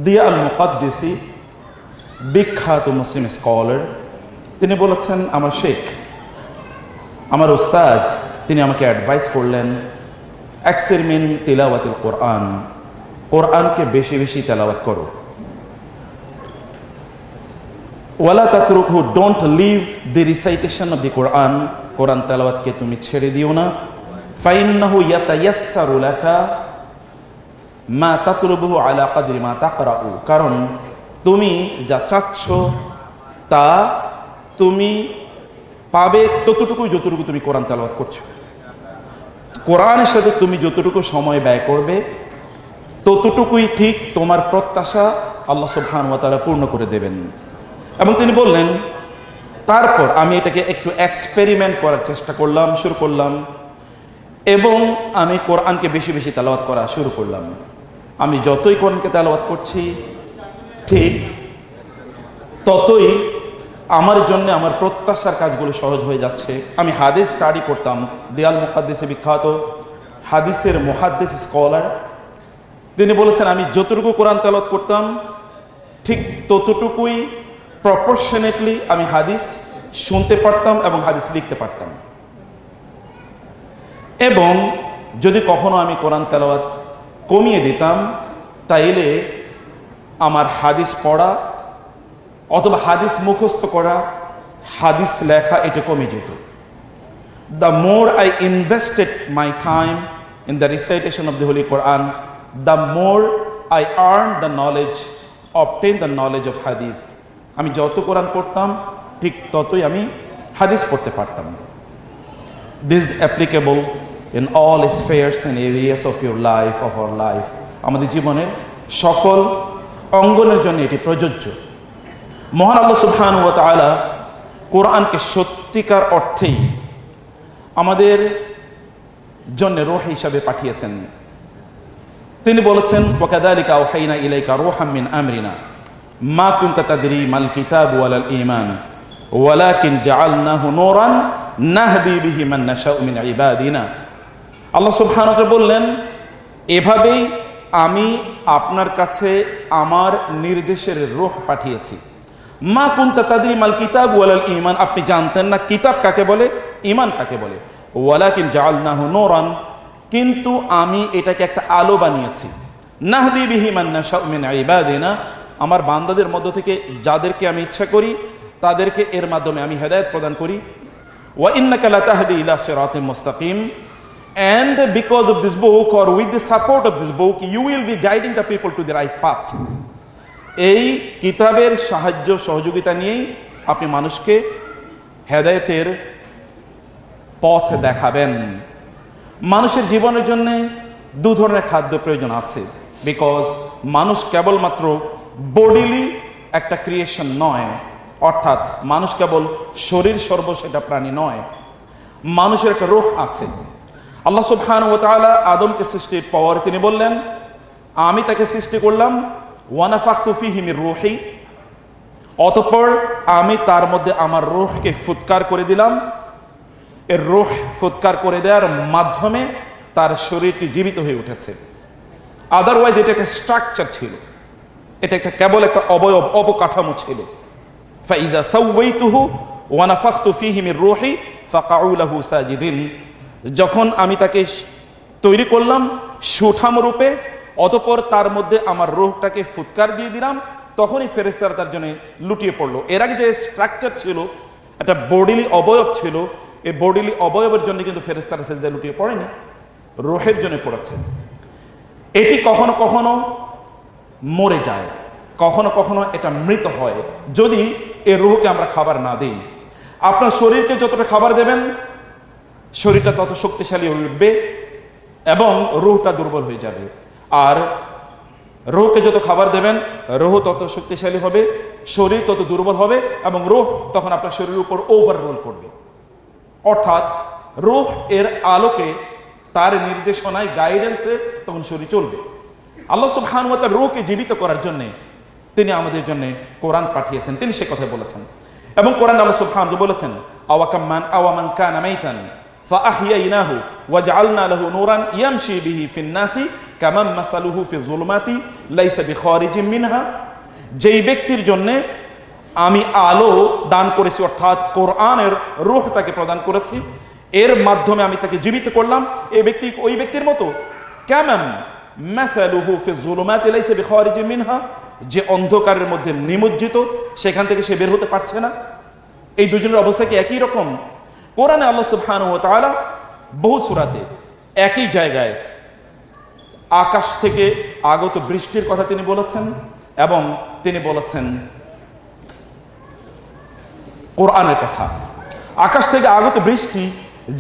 দিয়া আল মুকাদ্দিসি, বিখ্যাত মুসলিম স্কলার, তিনি বলেছেন, আমার শেখ, আমার উস্তাজ, তিনি আমাকে অ্যাডভাইস করলেন, আকসির মিন তিলাওয়াতিল কোরআন, কোরআনকে বেশি বেশি তেলাওয়াত করো। ওয়ালা তাতরুকহু, don't leave the recitation of the Quran, Quran তেলাওয়াতকে তুমি ছেড়ে দিও না। ফাইন্নাহু ইয়াতায়াসসারু লাকা মা তাতলুবুহু আলা কদরি মা তাকরাউ, কারণ তুমি যা চাচ্ছ তা তুমি পাবে ততটুকুই যতটুকু তুমি কোরআন তেলাওয়াত করছো। কোরআনের সাথে তুমি যতটুকু সময় ব্যয় করবে ততটুকুই ঠিক তোমার প্রত্যাশা আল্লাহ সুবহানাহু ওয়া তাআলা পূর্ণ করে দেবেন। এবং তিনি বললেন, তারপর আমি এটাকে একটু এক্সপেরিমেন্ট করার চেষ্টা করলাম, শুরু করলাম, এবং আমি কোরআনকে বেশি বেশি তেলাওয়াত করা শুরু করলাম। আমি যতই কোরআনকে তেলাওয়াত করছি ঠিক ততই আমার জন্য আমার প্রত্যাশার কাজগুলো সহজ হয়ে যাচ্ছে। আমি হাদিস স্টাডি করতাম, দিয়াল মুকাদ্দিসে বিখ্যাত হাদিসের মুহাদ্দিস স্কলার, তিনি বলেছেন আমি যতটুকু কোরআন তেলাওয়াত করতাম ঠিক ততটুকুই প্রপোর্শনেটলি আমি হাদিস শুনতে পারতাম এবং হাদিস লিখতে পারতাম। এবং যদি কখনো আমি কোরআন তেলাওয়াত কমিয়ে দিতাম তাইলে আমার হাদিস পড়া অথবা হাদিস মুখস্থ করা, হাদিস লেখা, এটা কমে যেত। The more I invested my time in the recitation of the holy Quran, the more I earn the knowledge, obtain the knowledge of হাদিস। আমি যত কোরআন পড়তাম ঠিক ততই আমি হাদিস পড়তে পারতাম। This applicable in all spheres and areas of your life, of our life. আমাদের জীবনের সকল অঙ্গনের জন্য এটি প্রযোজ্য। মহান আল্লাহ সুবহানাহু ওয়া তাআলা কোরআনকে সত্যিকার অর্থেই আমাদের জন্য রূহ হিসাবে পাঠিয়েছেন। তিনি বলেছেন, ওয়াকাযালিকা আওহাইনা ইলাইকা রূহাম মিন আমরিনা মা কুনতা তাদরি মাল কিতাব ওয়ালাল ঈমান ওয়ালাকিন জাআলনাহু নূরান নাহদি বিহি মান নাশাউ মিন ইবাদিনা। আল্লাহ সুবহানাহু ওয়া তাআলা বললেন, এভাবেই আমি আপনার কাছে আমার নির্দেশের রূহ পাঠিয়েছি। মা কুনতা তাদরি মাল কিতাব ওয়ালাল ঈমান, আপনি জানতেন না কিতাব কাকে বলে, ঈমান কাকে বলে। ওয়ালাকিন জাআলনাহু নূরান, কিন্তু আমি এটাকে একটা আলো বানিয়েছি। নাহদি বিহি মান নাশাউ মিন ইবাদিনা, আমার বান্দাদের মধ্য থেকে যাদেরকে আমি ইচ্ছা করি তাদেরকে এর মাধ্যমে আমি হেদায়েত প্রদান করি। ওয়া ইন্নাকা লাতাহদি ইলা সিরাতিম মুস্তাকিম, and because of this book or with the support of this book you will be guiding the people to the right path. এই কিতাবের সাহায্য সহযোগিতা নিয়েই আপনি মানুষকে হেদায়েতের পথ দেখাবেন। মানুষের জীবনের জন্য দু ধরনের খাদ্য প্রয়োজন আছে, বিকজ মানুষ কেবলমাত্র বডিলি একটা ক্রিয়েশন নয়, অর্থাৎ মানুষ কেবল শরীর সর্বশেষটা প্রাণী নয়, মানুষের একটা রূহ আছে। আল্লাহ সুবহানাহু ওয়া তাআলা আদমকে সৃষ্টির পর তিনি বললেন, আমি তাকে সৃষ্টি করলাম, ওয়া নাফাখতু ফীহি মির রূহি, অতঃপর আমি তার মধ্যে আমার রূহকে ফুৎকার করে দিলাম। এর রূহ ফুৎকার করে দেওয়ার মাধ্যমে তার শরীরটি জীবিত হয়ে উঠেছে। আদারওয়াইজ এটা একটা স্ট্রাকচার ছিল, এটা একটা কেবল একটা অবয়ব, অবকাঠামো ছিল। ফাইজা সাওয়াইতুহু ওয়া নাফাখতু ফীহি মির রূহি ফাকাউ লাহু সাজিদিন, যখন আমি তাকে তৈরি করলাম সুঠাম রূপে, অতঃপর তার মধ্যে আমার রূহটাকে ফুৎকার দিয়ে দিলাম, তখনই ফেরেশতারা তার জন্য লুটিয়ে পড়লো। এর আগে যে স্ট্রাকচার ছিল, একটা বডিলি অবয়ব ছিল, এই বডিলি অবয়বের জন্য কিন্তু ফেরেশতারা সেজদায় লুটিয়ে পড়েনি, রূহের জন্য পড়েছে। এটি কখনো কখনো মরে যায়, কখনো কখনো এটা মৃত হয় যদি এই রূহকে আমরা খাবার না দিই। আপনার শরীরকে যতটা খাবার দেবেন শরীরটা তত শক্তিশালী হয়ে উঠবে এবং রূহটা দুর্বল হয়ে যাবে। আর রূহকে যত খাবার দেবেন রূহ তত শক্তিশালী হবে, শরীর তত দুর্বল হবে এবং রূহ তখন আপনার শরীরের উপর ওভাররোল করবে। অর্থাৎ রূহ এর আলোকে, তার নির্দেশনায়, গাইডেন্সে তখন শরীর চলবে। আল্লাহ সুবহানাহু ওয়া তাআলা রূহকে জীবিত করার জন্য তিনি আমাদের জন্য কোরআন পাঠিয়েছেন, তিনি সে কথা বলেছেন। এবং কোরআন আল্লাহ সুবহানাহু ওয়া তাআলা বলেছেন, আওয়ামান কানা মাইতান ফাআহইয়াইনাহু ওয়া জাআলনা লাহু নূরান ইয়ামশি বিহি ফিন নাসি কামান মাসালুহু ফি যুলুমাতি লাইসা বিখারিজিম মিনহা, যেই ব্যক্তির জন্য আমি আলো দান করেছি, অর্থাৎ কোরআনের রূহ তাকে প্রদান করেছি, এর মাধ্যমে আমি তাকে জীবিত করলাম, এই ব্যক্তি ওই ব্যক্তির মতো কামান মাসালুহু ফি যুলুমাতি লাইসা বিখারিজিম মিনহা, যে অন্ধকারের মধ্যে নিমজ্জিত, সেখান থেকে সে বের হতে পারছে না। এই দুজনের অবস্থা কি একই রকম? কোরআনে আল্লাহ সুবহানাহু ওয়া তাআলা বহু সূরাতে একই জায়গায় আকাশ থেকে আগত বৃষ্টির কথা তিনি বলেছেন, এবং তিনি বলেছেন কোরআনের কথা। আকাশ থেকে আগত বৃষ্টি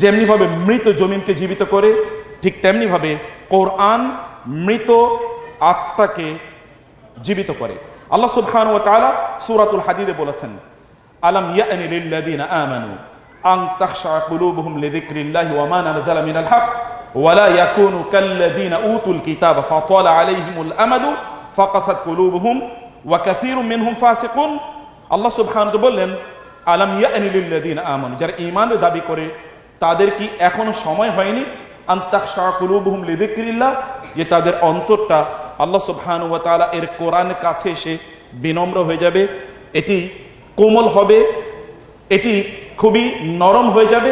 যেমনিভাবে মৃত জমিনকে জীবিত করে, ঠিক তেমনিভাবে কোরআন মৃত আত্মাকে জীবিত করে। আল্লাহ সুবহানাহু ওয়া তাআলা সূরাতুল হাদীদে বলেছেন, আলাম ইয়ানি লিল্লাযীনা আমানু আন তাখশা কুলুবুহুম লিযিকরিল্লাহি ওয়া মা নাযালা মিনাল হক ওয়া লা ইয়াকুনু কাল্লাযীনা উতুল কিতাবা ফাতালা আলাইহিমুল আমাদু ফাকাসাত কুলুবুহুম ওয়া কাসীরুম মিনহুম ফাসিকুন। আল্লাহ সুবহানাহু বললেন, আলাম ইয়ানি লিল্লাযীনা আমানু, যারা ঈমানের দাবি করে তাদের কি এখনো সময় হয়নি আন তাখশা কুলুবুহুম লিযিকরিল্লাহ, যে তাদের অন্তরটা আল্লাহ সুবহানাহু ওয়া তাআলা এর কোরআনের কাছে এসে বিনম্র হয়ে যাবে, এটি কোমল হবে, এটি খুবই নরম হয়ে যাবে।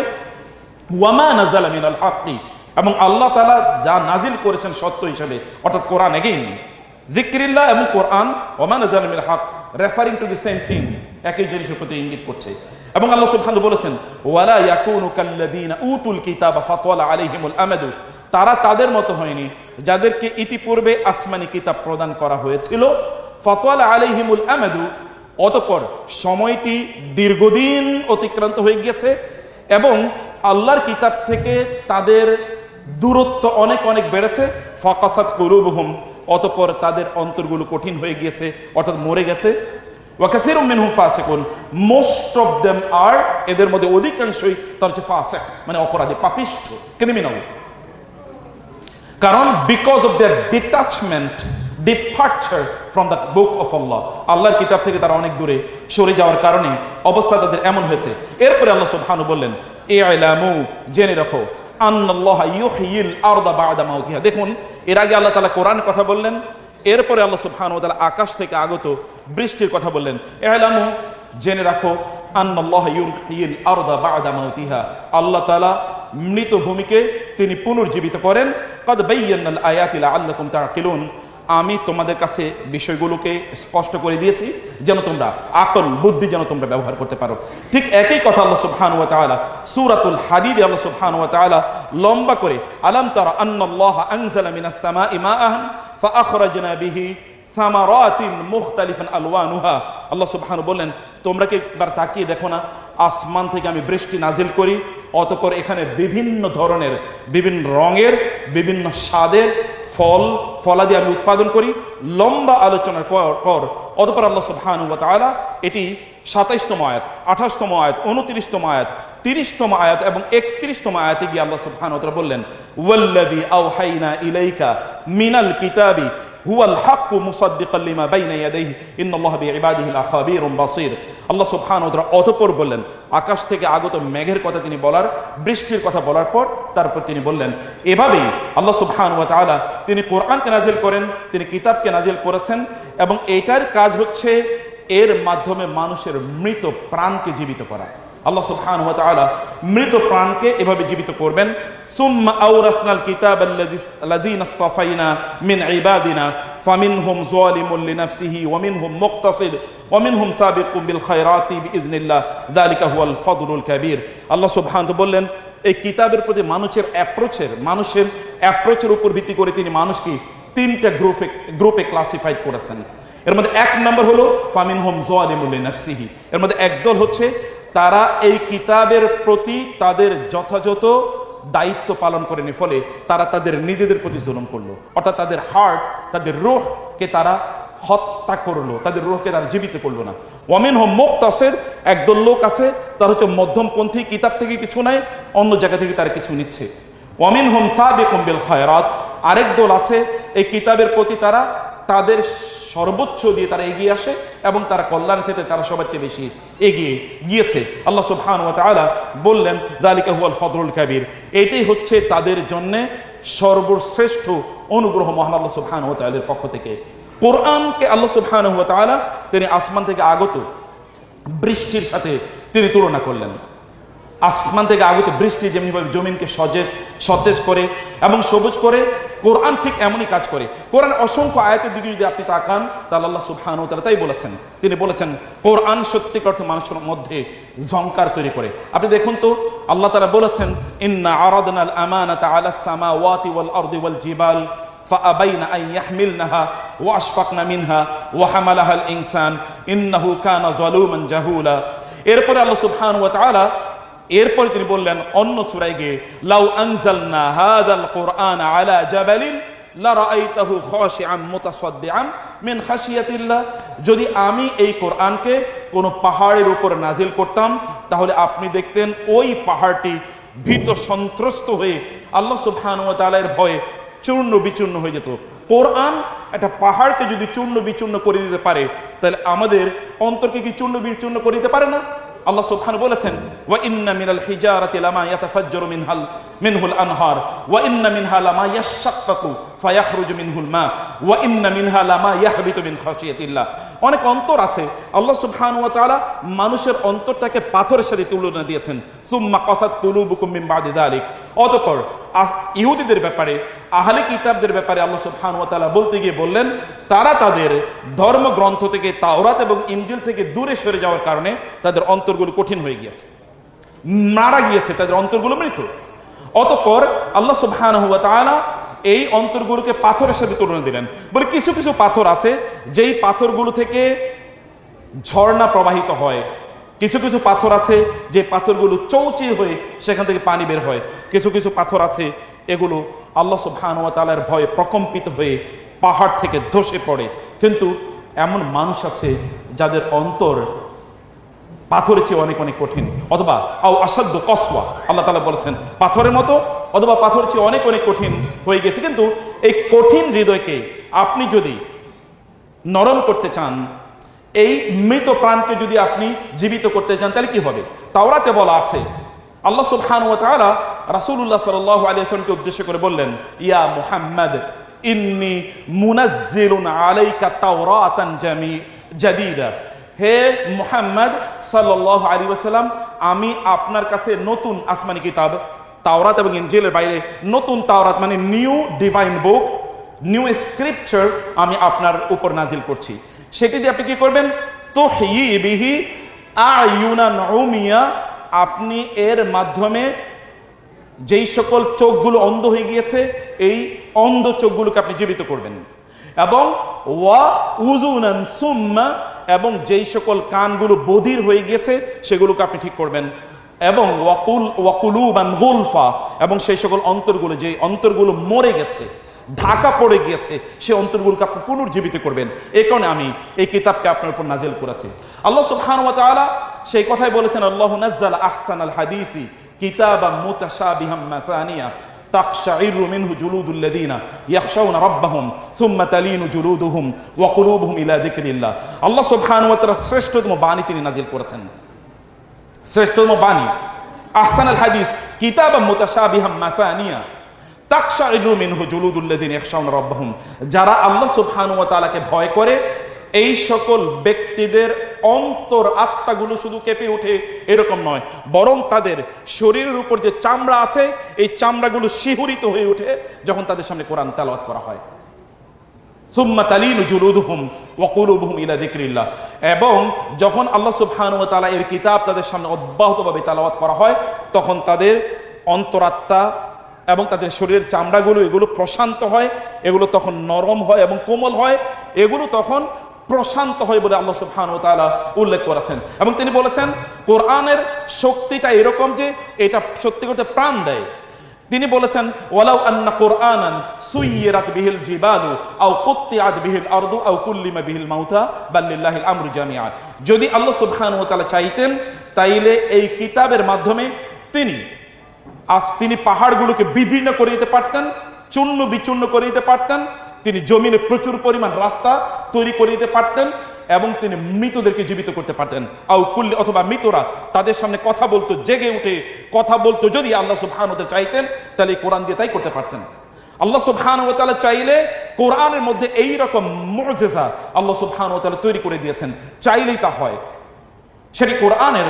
ওয়ামা নাযালা মিনাল হাক্কি, এবং আল্লাহ তাআলা যা নাজিল করেছেন সত্য হিসেবে, অর্থাৎ কোরআন, এগেইন যিকরিল্লাহ এবং কোরআন, ওয়ামা নাযালা মিনাল হক, referring to the same thing, একই জিনিসের প্রতি ইঙ্গিত করছে। এবং আল্লাহ সুবহানাহু বলেছেন, ওয়ালা ইয়াকুনু কাল্লাযীনা উতুল কিতাবা ফাতালা আলাইহিমুল আমাদু, তারা তাদের মতো হয়নি যাদেরকে ইতিপূর্বে আসমানি কিতাব প্রদান করা হয়েছিল। ফাতালা আলাইহিমুল আমাদু, অতঃপর সময়টি দীর্ঘদিন অতিক্রান্ত হয়ে গিয়েছে এবং আল্লাহর কিতাব থেকে তাদের দূরত্ব অনেক অনেক বেড়েছে। ফাকাসাত কুলুবুহুম, অতঃপর তাদের অন্তরগুলো কঠিন হয়ে গিয়েছে, অর্থাৎ মরে গেছে। ওয়া কাসীরুম মিনহুম ফাসিকুন, মোস্ট অফ দেম আর, এদের মধ্যে অধিকাংশই তার হচ্ছে ফাসিক, মানে অপরাধী, পাপিষ্ঠ, ক্রিমিনাল। কারণ because of their detachment, departure from the book of Allah, আল্লাহর কিতাব থেকে তারা অনেক দূরে সরে যাওয়ার কারণে অবস্থা তাদের এমন হয়েছে। এরপরে আল্লাহ সুবহানাহু বললেন, ই'লামু, জেনে রাখো, আন্নাল্লাহা ইউহয়িল আরদা বা'দা মাউতিহা। দেখুন, এর আগে আল্লাহ তাআলা কোরআন কথা বললেন, এরপরে আল্লাহ সুবহানাহু ওয়া তাআলা আকাশ থেকে আগত বৃষ্টির কথা বললেন। ই'লামু, জেনে রাখো, আন্নাল্লাহা ইউহয়িল আরদা বা'দা মাউতিহা, আল্লাহ তাআলা মৃত ভূমিকে তিনি পুনর্জীবিত করেন। ক্বাদ বায়্যানাল আয়াতি লাআল্লাকুম তা'কিলুন, আমি তোমাদের কাছে বিষয়গুলোকে স্পষ্ট করে দিয়েছি যেন তোমরা আকল, বুদ্ধি যেন তোমরা ব্যবহার করতে পারো। ঠিক একই কথা আল্লাহ সুবহানাহু ওয়া তাআলা সূরাতুল হাদীদে আল্লাহ সুবহানাহু ওয়া তাআলা লম্বা করে, আলাম তারা আন্নাল্লাহা আনজালা মিনাস সামাই মাআন ফাআখরাজনা বিহি সামারাতিন মুখতালিফান আলওয়ানুহা। আল্লাহ সুবহানাহু বললেন, তোমরা কি একবার তাকিয়ে দেখো না, আসমান থেকে আমি বৃষ্টি নাজিল করি, অতঃপর এখানে বিভিন্ন ধরনের, বিভিন্ন রঙের, বিভিন্ন স্বাদের ফল ফলাদি আমি উৎপাদন করি। লম্বা আলোচনার পর অতঃপর আল্লাহ সুবহানাহু ওয়া তাআলা এটি ২৭তম আয়াত, ২৮তম আয়াত, ২৯তম আয়াত, ৩০তম আয়াত এবং ৩১তম আয়াতে গিয়ে আল্লাহ সুবহানাহু ওয়া তাআলা বললেন, ওয়াল্লাযী আওহাইনা ইলাইকা মিনাল কিতাবি হুয়াল হাক্কু মুসাদ্দিকাল লিমা বাইনা ইয়াদাইহি ইন্নাল্লাহা বিইবাদিহি লাখাবীরুম বাসীর। আল্লাহ সুবহানাহু ওয়া তাআলা অতঃপর বললেন, আকাশ থেকে আগত মেঘের কথা তিনি বলার, বৃষ্টির কথা বলার পর তারপর তিনি বললেন, এভাবেই আল্লাহ সুবহানাহু ওয়া তাআলা তিনি কোরআনকে নাজিল করেন, তিনি কিতাবকে নাজিল করেছেন, এবং এটার কাজ হচ্ছে এর মাধ্যমে মানুষের মৃত প্রাণকে জীবিত করা। আল্লাহ সুবহানাহু ওয়া তাআলা মৃত প্রাণকে এভাবে জীবিত করবেন। সুম্মা আওরাসনাল কিতাবাল্লাযীনা ইসতাফাইনা মিন ইবাদিনা ফামিনহুম যালিমুন লিনাফসিহি ওয়া মিনহুম মুকতাসিদ ওয়া মিনহুম সাবিকুম বিল খায়রাতি বিইজনিল্লাহ যালিকা হুয়াল ফাদলুল কাবীর। আল্লাহ সুবহানাহু বললেন, এই কিতাবের প্রতি মানুষের অ্যাপ্রোচের উপর ভিত্তি করে তিনি মানুষকে তিনটা গ্রুপে ক্লাসিফাইড করেছেন। এর মধ্যে এক নম্বর হলো ফামিনহুম যালিমুন লিনাফসিহি, এর মধ্যে একদল হচ্ছে তারা এই কিতাবের প্রতি তাদের যথাযথ দায়িত্ব পালন করেনি, ফলে তারা তাদের নিজেদের প্রতি জুলুম করলো, অর্থাৎ তাদের হার্ট, তাদের রূহকে তারা হত্যা করলো, তাদের রূহকে তারা জীবিত করলো না। ওয়ামিনহুম মুকতাসিদ, একদল লোক আছে তারা হচ্ছে মধ্যমপন্থী, কিতাব থেকে কিছু নাই, অন্য জায়গা থেকে তারা কিছু নিচ্ছে। ওয়ামিনহুম সাবিকুম বিল খায়রাত, আরেক দল আছে এই কিতাবের প্রতি তারা তাদের সর্বোচ্চ দিয়ে তারা এগিয়ে আসে এবং তারা কল্যাণের ক্ষেত্রে তারা সবার চেয়ে বেশি এগিয়ে গিয়েছে। আল্লাহ সুবহানাহু ওয়া তাআলা বললেন, যালিকা হুয়াল ফাদলুল কাবীর, এটাই হচ্ছে তাদের জন্য সর্বশ্রেষ্ঠ অনুগ্রহ মহান আল্লাহ সুবহানাহু ওয়া তাআলার পক্ষ থেকে। কোরআনকে আল্লাহ সুবহানাহু ওয়া তাআলা তিনি আসমান থেকে আগত বৃষ্টির সাথে তিনি তুলনা করলেন। আসমান থেকে আগত বৃষ্টি যেমনিভাবে জমিনকে সতেজ করে এবং সবুজ করে, কোরআন ঠিক এমনই কাজ করে। কোরআন অসংখ্য আয়াতের দিকে যদি আপনি তাকান তাহলে আল্লাহ সুবহানাহু ওয়া তাআলা তাই বলেছেন। তিনি বলেছেন কোরআন সত্যিকার অর্থে মানুষের মধ্যে ঝংকার তৈরি করে। আপনি দেখুন তো আল্লাহ তাআলা বলেছেন ইন্না আরাদনাল আমানাতা আলাস সামাওয়াতি ওয়াল আরদি ওয়াল জিবাল ফাআবাইনা আন ইয়াহমিলনাহা ওয়া আশফাকনা মিনহা ওয়া হামালাহাল ইনসান ইন্নাহু কানা যালুমান জাহুলা। এরপরে আল্লাহ সুবহানাহু ওয়া তাআলা এরপরে তিনি বললেন অন্য সূরায় গিয়ে লাউ আনজালনা হাযাল কুরআন আলা জাবালিন লারাআইতাহু খাশিআন মুতাসাদ্দিআন মিন খাশিয়াতিল্লাহ। যদি আমি এই কোরআনকে কোন পাহাড়ের উপর নাজিল করতাম তাহলে আপনি দেখতেন ওই পাহাড়টি ভীত সন্ত্রস্ত হয়ে আল্লাহ সুবহানাহু ওয়া তাআলার ভয়ে চূর্ণ বিচূর্ণ হয়ে যেত। কোরআন একটা পাহাড়কে যদি চূর্ণ বিচূর্ণ করে দিতে পারে তাহলে আমাদের অন্তরকে কি চূর্ণ বিচূর্ণ করে দিতে পারে না? আল্লাহ সুবহানাহু বলেছেন ওয়া ইন্না মিনাল হিজারাতি লামা ইয়াতাফাজ্জারু মিনহুল আনহার ওয়া ইন্না মিনহা লামা ইয়াশাক্কাকু ফায়াখরুজু মিনহুল মা ওয়া ইন্না মিনহা লামা ইয়াহবিতু মিন খাশিয়াতিল্লাহ। অনেক অন্তর আছে। আল্লাহ সুবহানাহু ওয়া তাআলা মানুষের অন্তরটাকে পাথরের সাথে তুলনা দিয়েছেন। সুম্মা কাসাত কুলুবুকুম মিন বাদি যালিক। অতঃপর ইহুদিদের ব্যাপারে, আহলে কিতাবদের ব্যাপারে আল্লাহ সুবহানাহু ওয়া তাআলা বলতে গিয়ে বললেন তারা তাদের ধর্মগ্রন্থ থেকে তাওরাত এবং ইনজিল থেকে দূরে সরে যাওয়ার কারণে তাদের অন্তরগুলো কঠিন হয়ে গিয়েছে, মারা গিয়েছে, তাদের অন্তরগুলো মৃত। অতঃপর আল্লাহ সুবহানাহু ওয়া তাআলা এই অন্তরগুলোকে পাথরের সাথে তুলনা দিলেন। বলে কিছু কিছু পাথর আছে যেই পাথরগুলো থেকে ঝর্ণা প্রবাহিত হয়, কিছু কিছু পাথর আছে যে পাথরগুলো চৌচির হয়ে সেখান থেকে পানি বের হয়, কিছু কিছু পাথর আছে এগুলো আল্লাহ সুবহানাহু ওয়া তাআলার ভয়ে প্রকম্পিত হয়ে পাহাড় থেকে ধসে পড়ে। কিন্তু এমন মানুষ আছে যাদের অন্তর পাথরের চেয়ে অনেক অনেক কঠিন, অথবা আও আসাদ্দু কসওয়া, আল্লাহ তাআলা বলেছেন পাথরের মতো অথবা পাথরের চেয়ে অনেক অনেক কঠিন হয়ে গেছে। কিন্তু এই কঠিন হৃদয়কে আপনি যদি নরম করতে চান, এই মৃত প্রাণকে যদি আপনি জীবিত করতে চান তাহলে কি হবে? তাওরাতে বলা আছে আল্লাহ সুবহানাহু ওয়া তাআলা রাসূলুল্লাহ সাল্লাল্লাহু আলাইহি ওয়াসাল্লামকে উদ্দেশ্য করে বললেন ইয়া মুহাম্মদ ইন্নী মুনাজ্জিলুন আলাইকা তাওরাতান জাদীদা। হে মুহাম্মদ সাল্লাল্লাহু আলাইহি ওয়াসাল্লাম, আমি আপনার কাছে নতুন আসমানি কিতাব তাওরাত এবং ইনজিলের বাইরে নতুন তাওরাত মানে নিউ ডিভাইন বুক, নিউ স্ক্রিপচার আমি আপনার উপর নাজিল করছি। সেটি দিয়ে আপনি কি করবেন? তুহয়ি বিহি আয়ুনান উমিয়া, আপনি এর মাধ্যমে যেই সকল চোখগুলো অন্ধ হয়ে গিয়েছে এই অন্ধ চোখগুলোকে আপনি জীবিত করবেন, এবং ওয়া উযুনান সুম্মা, এবং যেই সকল কানগুলো বধির হয়ে গিয়েছে সেগুলোকে আপনি ঠিক করবেন, এবং ওয়াকুলুবান গুলফা, এবং সেই সকল অন্তরগুলো যে অন্তরগুলো মরে গেছে, ঢাকা পড়ে গিয়েছে, সে অন্তরগুলোকে আপনি পুনর্জীবিত করবেন। এই কারণে আমি এই কিতাবকে আপনার উপর নাজিল করেছি। আল্লাহ সুবহানাহু ওয়া তাআলা সেই কথাই বলেছেন আল্লাহু নাযালা আহসানাল হাদিসি কিতাবাম মুতাশাবিহাম মাসানিয়া তাকশাইরু মিনহু জুলুদুল্লাযিনা ইয়াখশাউনা রাব্বাহুম সুম্মা তালিনু জুলুদুহুম ওয়া কুলুবুহুম ইলা যিকরিল্লাহ। আল্লাহ সুবহানাহু ওয়া তাআলা শ্রেষ্ঠতম বাণী তিনি নাজিল করেছেন, শ্রেষ্ঠতম বাণী আহসানাল হাদিস কিতাবাম মুতাশাবিহাম মাসানিয়া তাকশাইরু মিনহু জুলুদুল্লাযিনা ইয়াখশাউনা রাব্বাহুম। যারা আল্লাহ সুবহানাহু ওয়া তাআলাকে ভয় করে এই সকল ব্যক্তিদের অন্তর আত্মাগুলো শুধু কেঁপে ওঠে এরকম নয়, বরং তাদের শরীরের উপর যে চামড়া আছে এই চামড়াগুলো শিহরিত হয়ে ওঠে যখন তাদের সামনে কোরআন তেলাওয়াত করা হয়। সুম্মা তালিনু জুলুদুহুম ওয়া কুলুবুহুম ইলা যিকরিল্লাহ। এবং যখন আল্লাহ সুবহানাহু ওয়া তাআলা এর কিতাব তাদের সামনে অব্যাহতভাবে তেলাওয়াত করা হয় তখন তাদের অন্তরাত্মা এবং তাদের শরীরের চামড়াগুলো এগুলো প্রশান্ত হয়, এগুলো তখন নরম হয় এবং কোমল হয়, এগুলো তখন প্রশান্ত হয় বলে আল্লাহ সুবহানাহু ওয়া তাআলা উল্লেখ করেছেন। এবং তিনি বলেছেন কোরআনের শক্তিটা এরকম যে এটা সত্যি করতে প্রাণ দেয়। তিনি বলেছেন ওয়ালাউ আন্না কুরআনান সুইয়িরাত বিহিল জিবালু আও কুত্তিআত বিহিল আরদু আও কুল্লিমা বিহিল মাউতা বাল লিল্লাহিল আমরু জামিআ। যদি আল্লাহ সুবহানাহু ওয়া তাআলা চাইতেন তাইলে এই কিতাবের মাধ্যমে তিনি পাহাড়গুলোকে বিদীর্ণ করে দিতে পারতেন, চূর্ণ বিচূর্ণ করে দিতে পারতেন, তিনি জমিনে প্রচুর পরিমাণ রাস্তা তৈরি করে দিতে পারতেন, এবং তিনি মৃতদেরকে জীবিত করতে পারতেন। আও কুল্লি, অথবা মৃতরা তাদের সামনে কথা বলতো, জেগে উঠে কথা বলতো। যদি আল্লাহ সুবহানাহু ওয়া তাআলা চাইতেন তাহলে কোরআন দিয়ে তাই করতে পারতেন। আল্লাহ সুবহানাহু ওয়া তাআলা চাইলে কোরআনের মধ্যে এই রকম মুজিজা আল্লাহ সুবহানাহু ওয়া তাআলা তৈরি করে দিয়েছেন, চাইলেই তা হয়। সেটি কোরআনের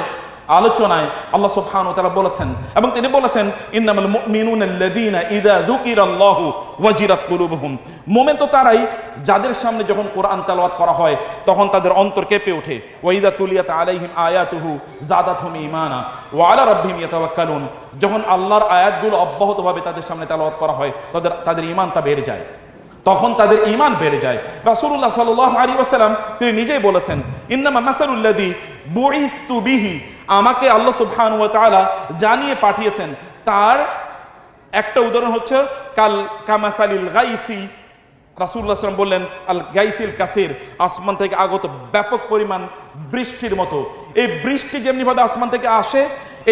আলোচনায় আল্লাহ সুবহানাহু ওয়া তাআলা বলেছেন, এবং তিনি বলেছেন ইন্নামাল মুমিনুনা আল্লাযীনা ইযা যুকিরাল্লাহু ওয়াজিলাত কুলুবুহুম। মুমিন তো তারাই যাদের সামনে যখন কোরআন তেলাওয়াত করা হয় তখন তাদের অন্তর কেঁপে ওঠে। ওয়া ইযা তুলিয়াত আলাইহিম আয়াতুহু যাদাতহুম ঈমানা ওয়া আলা রাব্বিহিম ইয়াতাওয়াক্কালুন। যখন আল্লাহর আয়াতগুলো অব্যাহতভাবে তাদের সামনে তেলাওয়াত করা হয় তাদের ঈমানটা বেড়ে যায়, তখন তাদের ঈমান বেড়ে যায়। রাসূলুল্লাহ সাল্লাল্লাহু আলাইহি ওয়াসাল্লাম তিনি নিজেই বলেছেন ইন্নামা মাসালুল্লাযী বুইস্তু বিহি, আমাকে আল্লাহ সুবহানাহু ওয়া তাআলা জানিয়ে পাঠিয়েছেন, তার একটা উদাহরণ হচ্ছে কামাসালিল গাইসি। রাসূলুল্লাহ সাল্লাল্লাহু বললেন আল গাইসিল কাসির, আসমান থেকে আগত ব্যাপক পরিমাণ বৃষ্টির মতো। এই বৃষ্টি যেমনি ভাবে আসমান থেকে আসে,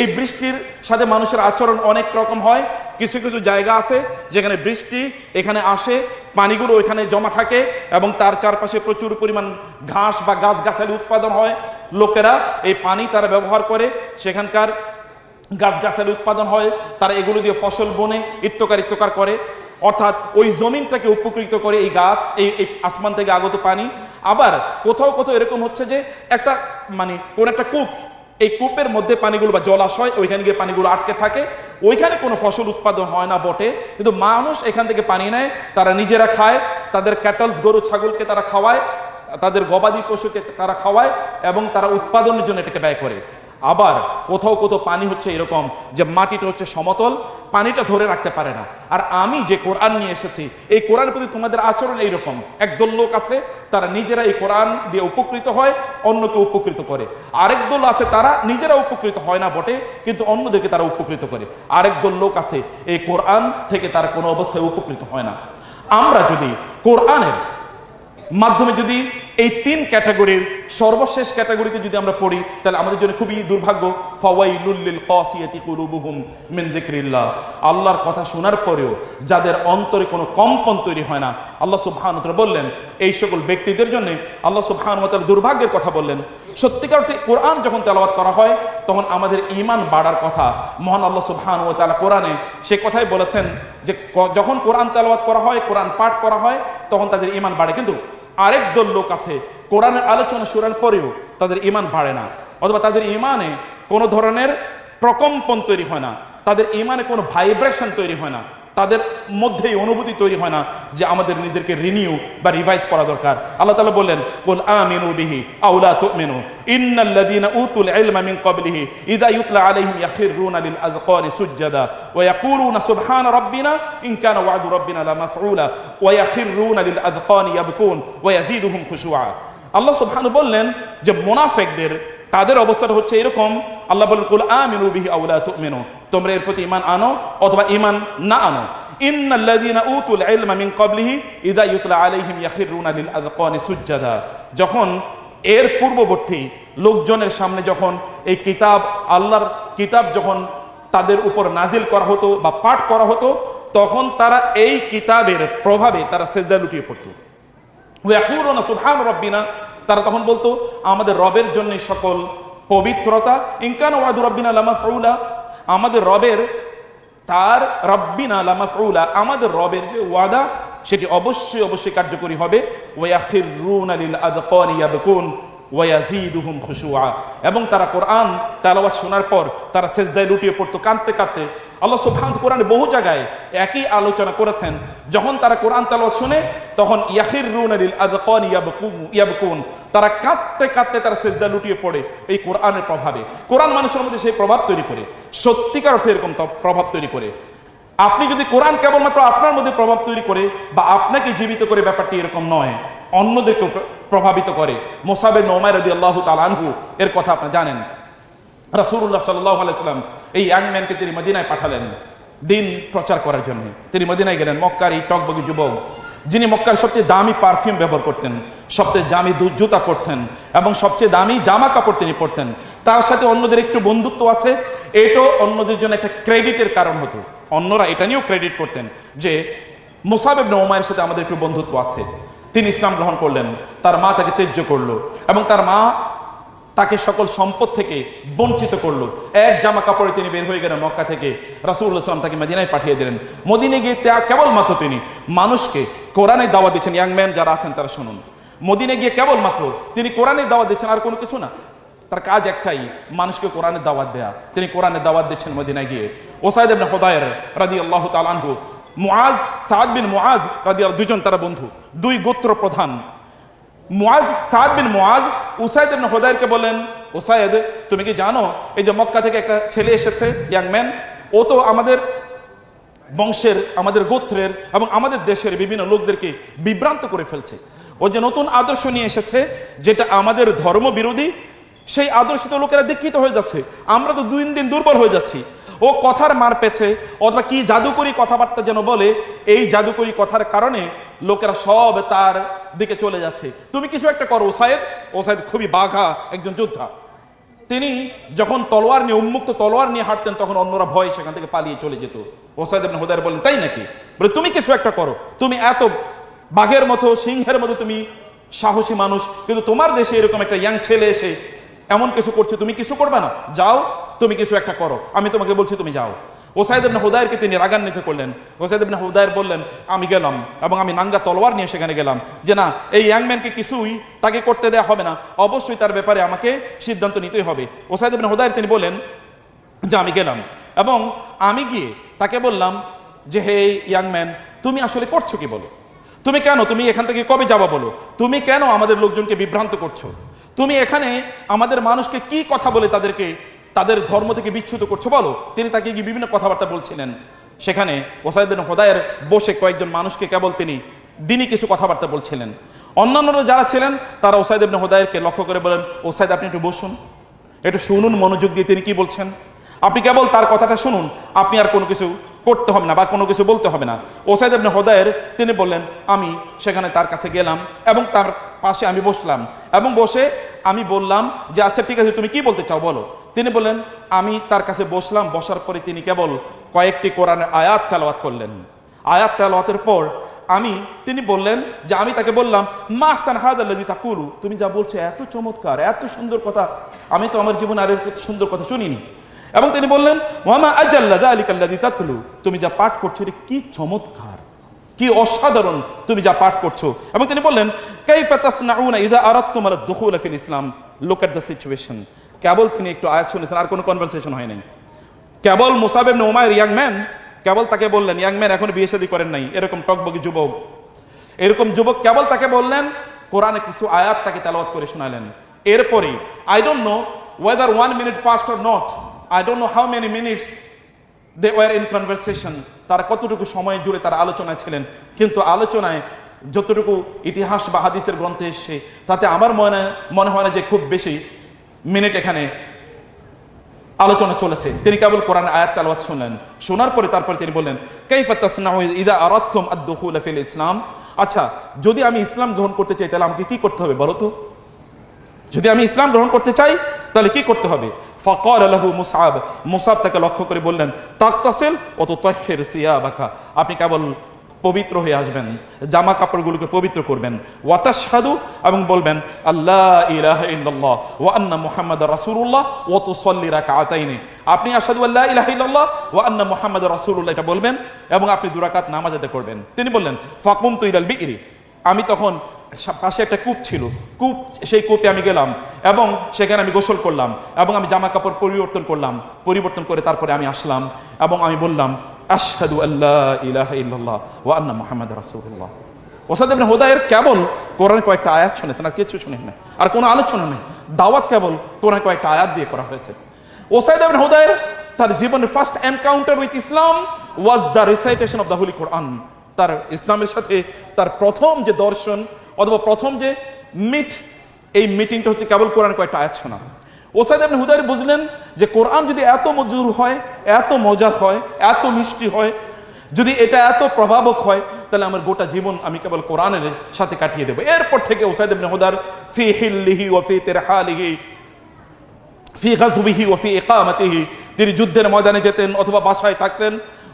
এই বৃষ্টির সাথে মানুষের আচরণ অনেক রকম হয়। কিছু কিছু জায়গা আছে যেখানে বৃষ্টি এখানে আসে, পানিগুলো ওইখানে জমা থাকে এবং তার চারপাশে প্রচুর পরিমাণ ঘাস বা গাছগাছালি উৎপাদন হয়। লোকেরা এই পানি তারা ব্যবহার করে, সেখানকার গাছগাছালি উৎপাদন হয়, তারা এগুলো দিয়ে ফসল বনে ইত্যকার করে, অর্থাৎ ওই জমিনটাকে উপকৃত করে এই গাছ, এই আসমান থেকে আগত পানি। আবার কোথাও কোথাও এরকম হচ্ছে যে একটা কোন একটা কূপ, এই কূপের মধ্যে পানিগুলো বা জলাশয়, ওইখানে গিয়ে পানিগুলো আটকে থাকে, ওইখানে কোনো ফসল উৎপাদন হয় না বটে, কিন্তু মানুষ এখান থেকে পানি নেয়, তারা নিজেরা খায়, তাদের ক্যাটলস গরু ছাগলকে তারা খাওয়ায়, তাদের গবাদি পশুকে তারা খাওয়ায় এবং তারা উৎপাদনের জন্য এটাকে ব্যয় করে। আবার কোথাও কোথাও পানি হচ্ছে এরকম যে মাটিটা হচ্ছে সমতল, পানিটা ধরে রাখতে পারে না। আর আমি যে কোরআন নিয়ে এসেছি, এই কোরআনের প্রতি তোমাদের আচরণ এইরকম। একদল লোক আছে তারা নিজেরা এই কোরআন দিয়ে উপকৃত হয়, অন্যকে উপকৃত করে। আরেক দল আছে তারা নিজেরা উপকৃত হয় না বটে, কিন্তু অন্যদেরকে তারা উপকৃত করে। আরেক দল লোক আছে এই কোরআন থেকে তারা কোনো অবস্থায় উপকৃত হয় না। আমরা যদি কোরআনের মাধ্যমে যদি এই তিন ক্যাটাগরির সর্বশেষ ক্যাটাগরিতে যদি আমরা পড়ি, তাহলে আমাদের জন্য খুবই দুর্ভাগ্য। ফাওয়াইলুল লিল কাসিয়াতি কুলুবুহুম মিন যিকরিল্লাহ। আল্লাহর কথা শোনার পরেও যাদের অন্তরে কোনো কম্পন তৈরি হয় না, আল্লাহ সুবহানাহু ওয়া তাআলা বললেন এই সকল ব্যক্তিদের জন্য আল্লাহ সুবহানাহু ওয়া তাআলা দুর্ভাগ্যের কথা বললেন। সত্যিকার অর্থে কোরআন যখন তেলাওয়াত করা হয় তখন আমাদের ঈমান বাড়ার কথা মহান আল্লাহ সুবহানাহু ওয়া তাআলা কোরআনে সে কথাই বলেছেন যে যখন কোরআন তেলাওয়াত করা হয়, কোরআন পাঠ করা হয়, তখন তাদের ঈমান বাড়ে। কিন্তু আরেক দল লোক আছে কোরআনের আলোচনা শোনার পরেও তাদের ঈমান বাড়ে না, অথবা তাদের ঈমানে কোনো ধরনের প্রকম্পন তৈরি হয় না, তাদের ঈমানে কোনো ভাইব্রেশন তৈরি হয় না, তাদের মধ্যে অনুভূতি তৈরি হয় না যে আমাদের নিজেদেরকে রিনিউ বা রিভাইজ করা দরকার। আল্লাহ তাআলা বললেন কুল আমিনু বিহি আও লা তুমিনু ইন্নাল্লাযীনা উতুল ইলমা মিন ক্বাবলিহি ইযা ইউতলা আলাইহিম ইয়াখিরুনা লিল আযকানি সুজদাা ওয়া ইয়াকুলুনা সুবহানা রাব্বিনা ইন কানা ওয়া'দু রাব্বিনা লামাফউলা ওয়া ইয়াখিরুনা লিল আযকানি ইয়াবকুন ওয়া ইয়াজিদুহুম খুশুআ। আল্লাহ সুবহানাহু বললেন যে মুনাফিকদের তাদের অবস্থাটা হচ্ছে এরকম। আল্লাহ বলেন কুল আমিনু বিহি আও লা তুমিনু, তোমরা এর প্রতি ঈমান আনো অথবা ঈমান না আনো। ইন্নাল্লাযীনা উতুল ইলমা মিন ক্বাবলিহি ইযা ইউতলা আলাইহিম ইয়াখিরুনা লিল আযকানি সুজদাা। যখন এর পূর্ববর্তী লোকজনের সামনে যখন এই কিতাব, আল্লাহর কিতাব যখন তাদের উপর নাজিল করা হতো বা পাঠ করা হতো, তখন তারা এই কিতাবের প্রভাবে তারা সিজদা লুটিয়ে পড়তো। ওয়া ইয়াকুলুনা সুবহানা রাব্বিনা, তারা তখন বলতো আমাদের রবের জন্য সকল পবিত্রতা, ইন কানা ওয়া'দু রাব্বিনা লামাফউলা, আমাদের রবের তার রাব্বিনা লামাফউলা, আমাদের রবের যে ওয়াদা সেটি অবশ্যই অবশ্যই কার্যকরী হবে। ওয়া ইয়াখিরুনা লিল আযকানি ইয়াবকুন ওয়া ইয়াজিদুহুম খুশুআ, এবং তারা কোরআন তেলাওয়াত শোনার পর তারা সিজদায় লুটিয়ে পড়তো কাঁদতে কাঁদতে। আল্লাহ সুবহানাহু কোরআনে বহু জায়গায় একই আলোচনা করেছেন, যখন তারা কোরআন তেলাওয়াত শুনে তখন ইয়াখিরুনা লিল আযকানি ইয়াবকুন, তারা কাঁদতে কাঁদতে তারা সিজদা লুটিয়ে পড়ে এই কোরআনের প্রভাবে। কোরআন মানুষের মধ্যে সেই প্রভাব তৈরি করে, সত্যিকার অর্থে এরকম প্রভাব তৈরি করে। আপনি যদি কোরআন কেবলমাত্র আপনার মধ্যে প্রভাব তৈরি করে বা আপনাকে জীবিত করে, ব্যাপারটি এরকম নয়, অন্যদেরকে প্রভাবিত করে। মুসাব ইবনে উমাইর রাদিয়াল্লাহু তাআলা আনহু এর কথা আপনারা জানেন। রাসূলুল্লাহ সাল্লাল্লাহু আলাইহি ওয়াসাল্লাম এই ইয়াং ম্যানকে তিনি মদিনায় পাঠালেন দিন প্রচার করার জন্য। তিনি মদিনায় গেলেন, মক্কার এই টকবগি যুবক যিনি মক্কার সবচেয়ে দামি পারফিউম ব্যবহার করতেন, সবচেয়ে দামি জুতা পরতেন এবং সবচেয়ে দামি জামা কাপড় তিনি পরতেন। তার সাথে অন্যদের একটু বন্ধুত্ব আছে, এটাও অন্যদের জন্য একটা ক্রেডিটের কারণ হতো। অন্যরা এটা নিয়েও ক্রেডিট করতেন যে মুসাব ইবনে উমাইরের সাথে আমাদের একটু বন্ধুত্ব আছে। তিনি ইসলাম গ্রহণ করলেন, তার মা তাকে ত্যায্য করলো এবং তার মা তাকে সকল সম্পদ থেকে বঞ্চিত করলো। এক জামা কাপড়ে তিনি বের হয়ে গেলেন মক্কা থেকে। রাসূলুল্লাহ সাল্লাল্লাহু আলাইহি ওয়াসাল্লাম তাকে মদিনায় পাঠিয়ে দিলেন। মদিনায় গিয়ে কেবলমাত্র তিনি মানুষকে কোরআনের দাওয়াত দিচ্ছেন। ইয়াং ম্যান যারা আছেন তারা শুনুন, মদিনায় গিয়ে কেবলমাত্র তিনি কোরআনের দাওয়াত দিচ্ছেন, আর কোনো কিছু না। তার কাজ একটাই, মানুষকে কোরআনের দাওয়াত দেয়া। তিনি কোরআনের দাওয়াত দিচ্ছেন মদিনায় গিয়ে। উসাইদ ইবনে হুদায়র রাদিয়াল্লাহু তাআলা আনহু, মুআজ, সাদ বিন মুআজ রাদিয়াল্লাহু, দুজন তারা বন্ধু, দুই গোত্র প্রধান। মুআজ, সাদ বিন মুআজ উসাইদ ইবনে হুদায়রকে বলেন, উসাইদ তুমি কি জানো এই যে মক্কা থেকে একটা ছেলে এসেছে, ইয়াং ম্যান, ও তো আমাদের বংশের, আমাদের গোত্রের এবং আমাদের দেশের বিভিন্ন লোকদেরকে বিভ্রান্ত করে ফেলছে। ও যে নতুন আদর্শ নিয়ে এসেছে যেটা আমাদের ধর্ম বিরোধী, সেই আদর্শিত লোকেরা দীক্ষিত হয়ে যাচ্ছে, আমরা তো দিন দিন দুর্বল হয়ে যাচ্ছি। ও কথার মার পেছে অথবা কি জাদুকরি কথাবার্তা যেন বলে, এই জাদুকরি কথার কারণে লোকেরা সব তার দিকে চলে যাচ্ছে। তুমি কিছু একটা করো উসাইদ। উসাইদ খুবই বাঘা একজন যোদ্ধা। তিনি যখন তলোয়ার নিয়ে, উন্মুক্ত তলোয়ার নিয়ে হাঁটতেন, তখন অন্যরা ভয়ে সেখান থেকে পালিয়ে চলে যেত। উসাইদ ইবনে হুদায়র বলেন, তাই নাকি? বলে তুমি কিছু একটা করো, তুমি এত বাঘের মতো, সিংহের মতো তুমি সাহসী মানুষ, কিন্তু তোমার দেশে এরকম একটা ইয়াং ছেলে এসে এমন কিছু করছে, তুমি কিছু করবে না? যাও, তুমি কিছু একটা করো, আমি তোমাকে বলছি তুমি যাও। উসাইদ ইবনে হুদায়রকে তিনি রাগান্বিত করলেন। উসাইদ ইবনে হুদায়র বললেন, আমি গেলাম এবং আমি নাঙ্গা তলোয়ার নিয়ে সেখানে গেলাম যে না, এই ইয়াংম্যানকে কিছুই তাকে করতে দেওয়া হবে না, অবশ্যই তার ব্যাপারে আমাকে সিদ্ধান্ত নিতেই হবে। উসাইদ ইবনে হুদায়র তিনি বলেন যে আমি গেলাম এবং আমি গিয়ে তাকে বললাম যে হে ইয়াংম্যান, তুমি আসলে করছো কি বলো? তুমি কেন, তুমি এখান থেকে কবে যাবা বলো? তুমি কেন আমাদের লোকজনকে বিভ্রান্ত করছো? তুমি এখানে আমাদের মানুষকে কি কথা বলে তাদেরকে তাদের ধর্ম থেকে বিচ্যুত করছো বলো? তিনি তাকে গিয়ে বিভিন্ন কথাবার্তা বলছিলেন। সেখানে উসাইদ ইবনে হুদায়র বসে কয়েকজন মানুষকে কেবল তিনি দিনই কিছু কথাবার্তা বলছিলেন। অন্যান্যরা যারা ছিলেন তারা উসাইদ ইবনে হুদায়রকে লক্ষ্য করে বলেন, উসাইদ আপনি একটু বসুন, একটু শুনুন মনোযোগ দিয়ে তিনি কি বলছেন। আপনি কেবল তার কথাটা শুনুন, আপনি আর কোনো কিছু করতে হবে না বা কোনো কিছু বলতে হবে না। উসাইদ ইবনে হুদায়র তিনি বললেন, আমি সেখানে তার কাছে গেলাম এবং তার পাশে আমি বসলাম এবং বসে আমি বললাম যে আচ্ছা ঠিক আছে, তুমি কি বলতে চাও বলো। তিনি বললেন, আমি তার কাছে বসলাম, বসার পরে তিনি কেবল কয়েকটি কোরআনের আয়াত তেলাওয়াত করলেন। আয়াত তেলাওয়াতের পর তিনি বললেন যে আমি তাকে বললাম, মা আহসান হাযাল্লাযী তাকুলু, তুমি যা বলছো এত চমৎকার, এত সুন্দর কথা, আমি তো আমার জীবনে আর এর সুন্দর কথা শুনিনি। এবং তিনি বললেন, ওয়ামা আজাল্লা যালিকাল্লাযী তাতলু, তুমি যা পাঠ করছো এটা কি চমৎকার, কি অসাধারণ তুমি যা পাঠ করছো। এবং তিনি বললেন, কাইফা তাসনাউনা ইযা আরাদতুম আলা দুখুল ফিল ইসলাম, লুক এট দ্য সিচুয়েশন। কেবল তিনি একটু আয়াত শুনেছেন, আর কোনো কনভারসেশন হয় নাই। কেবল মুসাব ইবনে উমাইর ইয়াং ম্যান কেবল তাকে বললেন, ইয়াং ম্যান এখনো বিয়ে শাদী করেন নাই, এরকম টকবকি যুবক, এরকম যুবক কেবল তাকে বললেন, কোরআনে কিছু আয়াত তাকে তেলাওয়াত করে শোনালেন। এরপরে I don't know whether 1 minute passed or not, I don't know how many minutes they were in conversation, তারা কতটুকু সময় জুড়ে তারা আলোচনায় ছিলেন, কিন্তু আলোচনায় যতটুকু ইতিহাস বা হাদিসের গ্রন্থে এসে তাতে আমার মনে হয় না যে খুব বেশি মিনিট এখানে আলোচনা চলেছে। তিনি কেবল কোরআন আয়াত তেলাওয়াত শুনলেন। শোনার পরে তারপরে তিনি বললেন, কাইফা তাসনাউ ইযা আরাদতুম আদ-দুখুল ফিল ইসলাম, আচ্ছা যদি আমি ইসলাম গ্রহণ করতে চাই তাহলে আমাকে কি করতে হবে বলো তো? যদি আমি ইসলাম গ্রহণ করতে চাই তাহলে কি করতে হবে? ফাকাল লাহু মুসআব, মুসআব তাকে লক্ষ্য করে বললেন, তাকতাসিল ওয়া তুতাহহির সিয়াবাকা, আপনি কেবল পবিত্র হয়ে আসবেন, জামা কাপড়গুলোকে পবিত্র করবেন। ওয়া তাশহাদু, এবং বলবেন আল্লাহ ইলাহা ইল্লাল্লাহ ওয়া আন্না মুহাম্মাদার রাসূলুল্লাহ ওয়া তুসাল্লি রাকাতাইনি, আপনি আশহাদু আল্লা ইলাহা ইল্লাল্লাহ ওয়া আন্না মুহাম্মাদার রাসূলুল্লাহ এটা বলবেন এবং আপনি 2 রাকাত নামাজ আদায় করবেন। তিনি বললেন, ফাকুমতু ইলাল বিইরি, আমি তখন পাশে একটা কূপ ছিল, সেই কূপে আমি গেলাম এবং সেখানে আমি গোসল করলাম এবং আমি জামা কাপড় পরিবর্তন করে তারপরে আমি আসলাম এবং আমি বললাম, আশহাদু আল্লা ইলাহা ইল্লাল্লাহ ওয়া আন্না মুহাম্মাদার রাসূলুল্লাহ। উসাইদ ইবনে হুদায়র কেবল কোরআনের কয়েকটা আয়াত শুনেছেন, আর কিছু শুনেন না, আর কোনো আলোচনা নেই, দাওয়াত কেবল কোরআনের কয়েকটা আয়াত দিয়ে করা হয়েছে। উসাইদ ইবনে হুদায়র তার জীবনের first encounter with Islam was the recitation of the holy Quran. তার ইসলামের সাথে তার প্রথম যে দর্শন অথবা প্রথম যে এই মিটিংটা হচ্ছে কেবল কোরআনের কয়েকটা আয়াত শোনা। উসাইদ ইবনে হুদায়র বুঝলেন যে কোরআন যদি এত মধুর হয়, এত মজার হয়, এত মিষ্টি হয়, যদি এটা এত প্রভাবক হয়, তাহলে আমার গোটা জীবন আমি কেবল কোরআনের সাথে কাটিয়ে দেবো। এরপর থেকে উসাইদ ইবনে হুদায়র ফি হিল্লিহি ওয়া ফি তিরহালিহি ফি গাজবিহি ওয়া ফি ইকামাতিহি, তিনি যুদ্ধের ময়দানে যেতেন অথবা বাসায় থাকতেন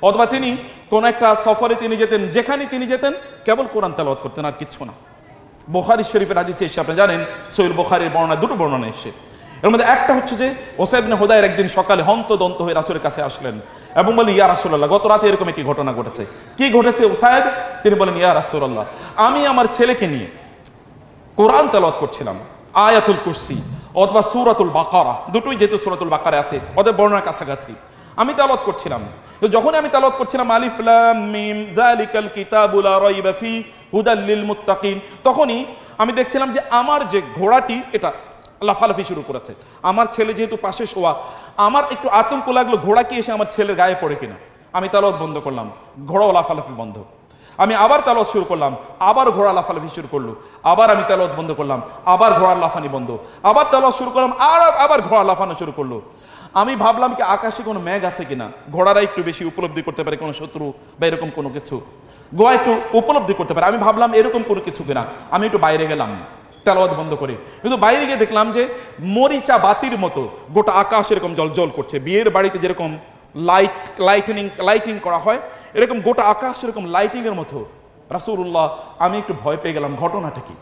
অথবা তিনি কোন একটা সফরে তিনি যেতেন, যেখানে তিনি যেতেন কেবল কোরআন তেলাওয়াত করতেন আর কিছু না। বুখারী শরীফের হাদিসে এসে আপনি জানেন, সহিহ বুখারীর বর্ণনা, 2টো বর্ণনা এসে এর মধ্যে একটা হচ্ছে যে ওসাইদ ইবনে হুদায়র একদিন সকালে হন্তদন্ত হয়ে রাসূলের কাছে আসলেন এবং বলেন, ইয়া রাসূলুল্লাহ, গত রাতে এরকম একটি ঘটনা ঘটেছে। কি ঘটেছে ওসাইদ? তিনি বলেন, ইয়া রাসূলুল্লাহ, আমি আমার ছেলেকে নিয়ে কোরআন তেলাওয়াত করছিলাম, আয়াতুল কুরসি অথবা সূরাতুল বাকারা, দুটোই যেহেতু সূরাতুল বাকারা আছে ওদের বর্ণনার কাছাকাছি, আমি তেলাওয়াত করছিলাম। তো যখন আমি তেলাওয়াত করছিলাম আলিফ লাম মিম যালিকাল কিতাবু লা রাইবা ফি হুদাল লিল মুত্তাকিন, তখনই আমি দেখছিলাম যে আমার যে ঘোড়াটি এটা লাফালাফি শুরু করেছে। আমার ছেলে যেহেতু পাশে শোয়া, আমার একটু আতঙ্ক লাগলো ঘোড়া কি এসে আমার ছেলের গায়ে পড়ে কিনা। আমি তেলাওয়াত বন্ধ করলাম, ঘোড়াও লাফালাফি বন্ধ। আমি আবার তেলাওয়াত শুরু করলাম, আবার ঘোড়া লাফালাফি শুরু করলো। আবার আমি তেলাওয়াত বন্ধ করলাম, আবার ঘোড়ার লাফানি বন্ধ। আবার তেলাওয়াত শুরু করলাম, আবার ঘোড়া লাফানো শুরু করলো। আমি ভাবলাম কি আকাশে কোনো মেঘ আছে কিনা, ঘোড়ারা একটু বেশি উপলব্ধি করতে পারে কোনো শত্রু বা এরকম কোনো কিছু, গোয়া একটু উপলব্ধি করতে পারে। আমি ভাবলাম এরকম কোনো কিছু কিনা। আমি একটু বাইরে গেলাম তেলাওয়াত বন্ধ করে, কিন্তু বাইরে গিয়ে দেখলাম যে মরিচা বাতির মতো গোটা আকাশ এরকম জলজল করছে। বিয়ের বাড়িতে যেরকম লাইটিং করা হয়, এরকম গোটা আকাশ এরকম লাইটিং এর মতো। রাসূলুল্লাহ, আমি একটু ভয় পেয়ে গেলাম, ঘটনাটা কি?